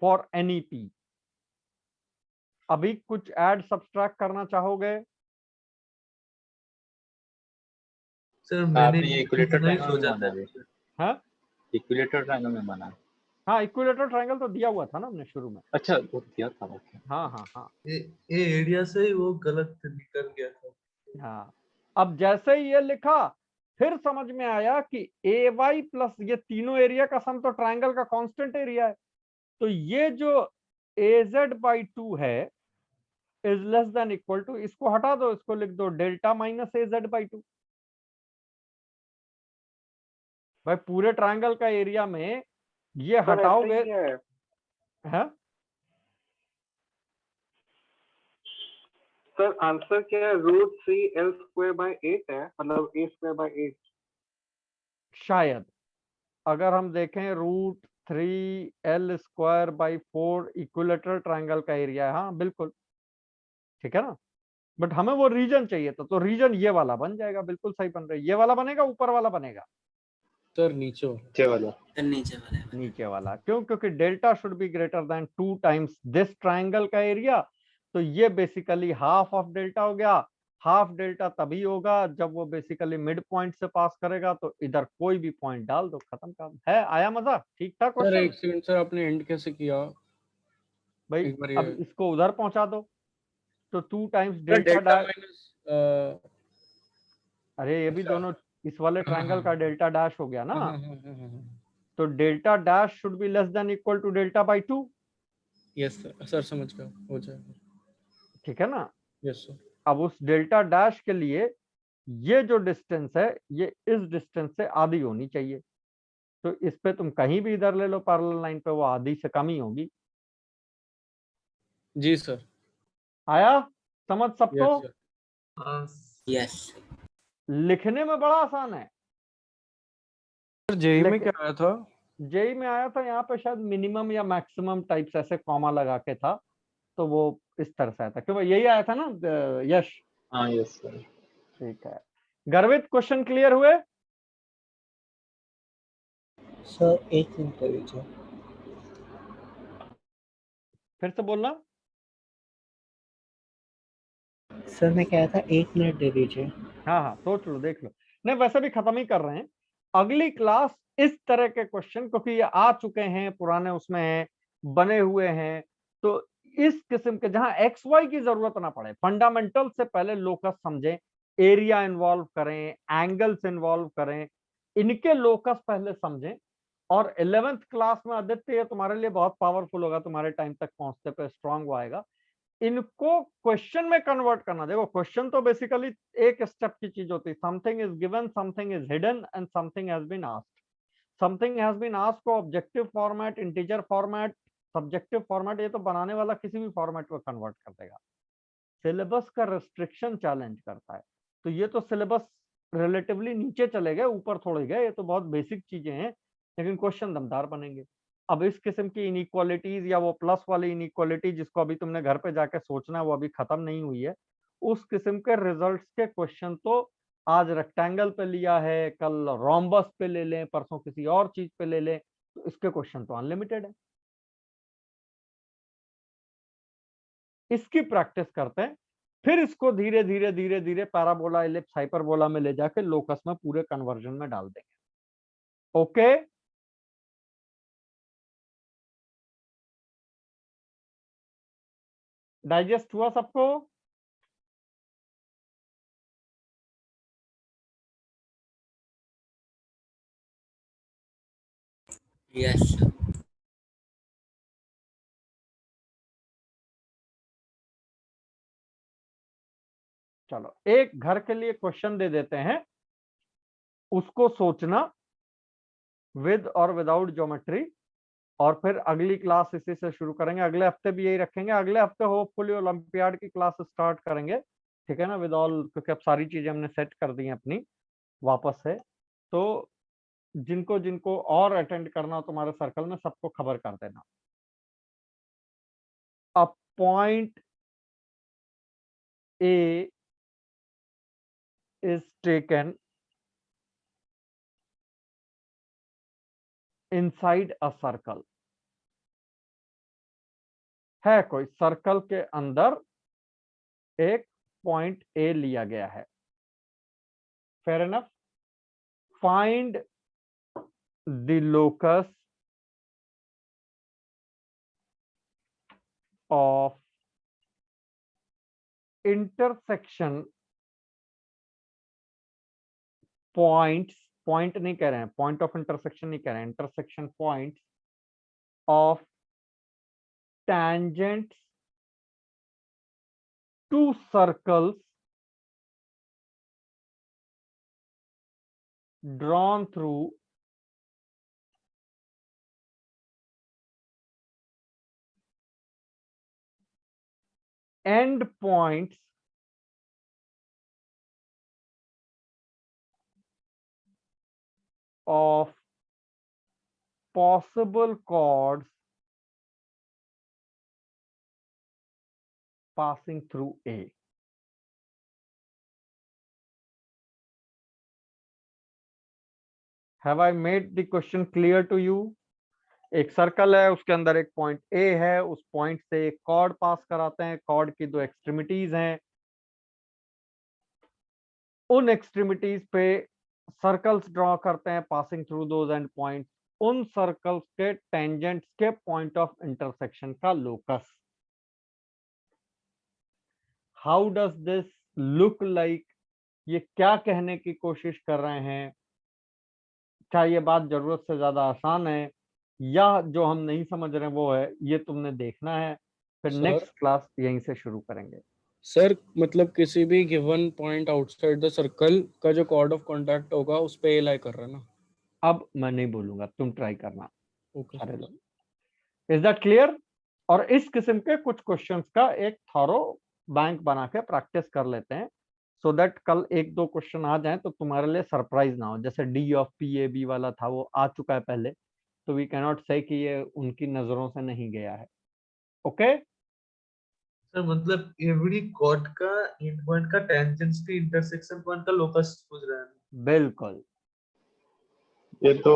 For any P. अभी कुछ ऐड सब्सट्रैक्ट करना चाहोगे? सर मैंने आपने ये इक्विलेटर नहीं ट्रायंगल में सोचा बना था। है, हाँ इक्विलेटर ट्रायंगल में बना है। हाँ, इक्विलेटरल ट्रायंगल तो दिया हुआ था ना हमने शुरू में। अच्छा वो दिया था ओके। हाँ हाँ हाँ ये एरिया से ही वो गलत निकल गया था। हाँ। अब जैसे ही ये लिखा, फिर समझ में आया कि ए वाई प्लस ये तीनों एरिया का सम तो ट्रायंगल का कांस्टेंट एरिया है। तो ये जो az/2 है is less than equal to, इसको हटा दो, इसको लिख दो डेल्टा माइनस az/2। भाई पूरे ट्रायंगल का एरिया में ये सर ऐसा हटाओगे, ही है। है सर आंसर क्या है? √3l²/8 है, मतलब a²/8। शायद अगर हम देखें √3l²/4 इक्विलेटरल ट्रायंगल का एरिया है, हाँ बिल्कुल ठीक है ना। बट हमें वो रीजन चाहिए था, तो रीजन ये वाला बन जाएगा, बिल्कुल सही बन रहा है। ये वाला बनेगा, ऊपर वाला बनेगा, सर नीचे वाला। नीचे वाला। सर नीचे वाला है। नीचे वाला। क्यों? क्योंकि delta should be greater than 2 times this triangle का एरिया। तो ये बेसिकली हाफ ऑफ डेल्टा हो गया। हाफ डेल्टा तभी होगा जब वो बेसिकली मिड पॉइंट से पास करेगा। तो इधर कोई भी पॉइंट डाल दो, खत्म काम है। आया मजा? ठीक था सर क्वेश्चन? एक सेकंड सर, आपने एंड कैसे किया? भाई एक बार अब ये इसको उधर पहुंचा दो, तो 2 times sir delta delta dash. Minus अरे ये भी अच्छा। दोनों इस वाले हाँ ट्रायंगल हाँ का डेल्टा डैश हो गया हाँ ना। हाँ हाँ हाँ हाँ। तो delta dash should be less than equal to delta. Yes sir, sir समझ गया, हो जाएगा। ठीक है ना। Yes sir. अब उस डेल्टा डैश के लिए ये जो डिस्टेंस है ये इस डिस्टेंस से आधी होनी चाहिए। तो इस पे तुम कहीं भी इधर ले लो पैरेलल लाइन पे, वो आधी से कम ही होगी। जी सर। आया समझ सबको? Yes sir. हाँ यस लिखने में बड़ा आसान है। सर जेई में लेकिन क्या आया था? जेई में आया था, यहाँ पे शायद मिनिमम या मैक्सिमम टाइप्स ऐसे कॉमा लगा के था, तो वो इस तरह से आया था। क्यों यही आया था ना यश? हाँ यस सर। ठीक है। गर्वित क्वेश्चन क्लियर हुए? सर एक मिनट दीजिए। फिर से बोलना। सर मैं कह रहा था 1 मिनट दे दीजिए। हाँ हाँ सोच लो, देख लो। नहीं वैसे भी खत्म ही कर रहे हैं। अगली क्लास इस तरह के क्वेश्चन, क्योंकि ये आ चुके हैं पुराने उसमें हैं, बने हुए हैं, तो इस किस्म के जहां एक्स वाई की जरूरत ना पड़े, फंडामेंटल से पहले लोकस समझें, एरिया इन्वॉल्व करें, एंगल्स इन्वॉल्व करें, इनके लोकस पहले समझें। और 11th क्लास में आदित्य ये तुम्हारे लिए बहुत पावरफुल होगा, तुम्हारे टाइम तक पहुंचते पे स्ट्रांग वो आएगा। इनको क्वेश्चन में कन्वर्ट करना। देखो क्वेश्चन तो बेसिकली एक स्टेप की चीज होती है। Something is given, something is hidden and something has been asked. Something has been asked को objective format, integer format, subjective format, ये तो बनाने वाला किसी भी फॉर्मेट में कन्वर्ट कर देगा। सिलेबस का रिस्ट्रिक्शन चैलेंज करता है। तो ये तो सिलेबस रिलेटिवली नीचे चले गए, ऊपर थोड़े गए, ये तो बहुत बेसिक चीजें हैं, लेकिन क्वेश्चन दमदार बनेंगे। अब इस किस्म की इनइक्वालिटीज या वो प्लस वाली इनइक्वालिटी जिसको अभी तुमने घर पे जाके सोचना है, वो अभी खत्म नहीं हुई है। उस किस्म के रिजल्ट्स के क्वेश्चन तो आज रेक्टेंगल पे लिया है, कल रोम्बस पे ले लें, परसों किसी और चीज पे ले लें, तो इसके क्वेश्चन तो अनलिमिटेड है। इसकी प्रैक्टिस करते हैं, फिर इसको धीरे धीरे धीरे धीरे पैराबोला, इलिप्स, हाइपरबोला में ले जाके लोकस में पूरे कन्वर्जन में डाल देंगे। ओके डाइजेस्ट हुआ सबको? यस चलो एक घर के लिए क्वेश्चन दे देते हैं, उसको सोचना विद और विदाउट ज्योमेट्री, और फिर अगली क्लास इसी से शुरू करेंगे। अगले हफ्ते भी यही रखेंगे। अगले हफ्ते होपफुली ओलंपियाड की क्लास स्टार्ट करेंगे, ठीक है ना, विद ऑल, क्योंकि अब सारी चीजें हमने सेट कर दी हैं अपनी वापस से। तो जिनको जिनको और अटेंड करना हो तुम्हारे सर्कल में, सबको खबर कर देना। A point A is taken inside a circle। है कोई सर्कल के अंदर एक पॉइंट ए लिया गया है। Fair enough. Find the locus of intersection points, point नहीं कह रहे हैं, पॉइंट ऑफ इंटरसेक्शन नहीं कह रहे हैं, intersection points of tangents to circles drawn through end points of possible chords passing through A. Have I made the question clear to you? एक circle है, उसके अंदर एक पॉइंट ए है, उस पॉइंट से एक कॉर्ड पास कराते हैं, कॉर्ड की दो एक्सट्रीमिटीज हैं, उन एक्सट्रीमिटीज पे सर्कल्स ड्रॉ करते हैं passing through those and points, उन सर्कल्स के टेंजेंट्स के पॉइंट ऑफ इंटरसेक्शन का locus. How does this look like? ये क्या कहने की कोशिश कर रहे हैं? क्या ये बात जरूरत से ज्यादा आसान है या जो हम नहीं समझ रहे हैं वो है? ये तुमने देखना है, फिर सर? नेक्स्ट क्लास यहीं से शुरू करेंगे. सर मतलब किसी भी given point outside the circle का जो कॉर्ड ऑफ कांटेक्ट होगा उस पे ए लाई कर रहा है ना? अब मैं नहीं बोलूंगा, तुम ट्राई करना ओके सारे लोग. Is that clear? और इस किस्म के कुछ क्वेश्चंस का एक थॉरो बैंक बना के प्रैक्टिस कर लेते हैं, सो दैट कल एक दो क्वेश्चन आ जाएं तो तुम्हारे लिए सरप्राइज ना हो. जैसे D of P A B वाला था, वो आ चुका है पहले, तो वी कैन नॉट से कि ये उनकी नजरों से नहीं गया है. ओके सर मतलब एवरी कॉर्ड का एंड पॉइंट का टेंजेंट्स के इंटरसेक्शन पॉइंट का लोकस पूछ रहा है. बिल्कुल. ये तो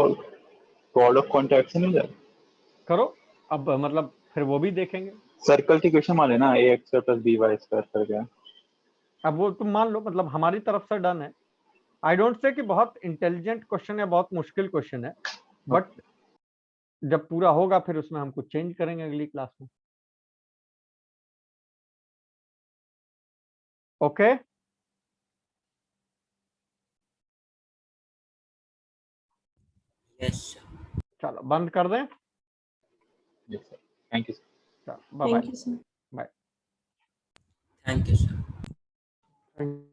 कॉर्ड ऑफ कॉन्टैक्ट से नहीं जाए. करो अब, मतलब फिर वो भी देखेंगे. सर्कल की क्वेश्चन मान लेना A X plus B Y square कर गया. अब वो तुम मान लो, मतलब हमारी तरफ से डन है. आई डोंट से कि बहुत इंटेलिजेंट क्वेश्चन है, बहुत मुश्किल क्वेश्चन है, बट जब पूरा होगा फिर उसमें हम कुछ चेंज करेंगे अगली क्लास में. ओके यस चलो बंद कर दें. Yes sir, thank you. चलो bye bye. Thank you, sir. Thank you sir. Bye.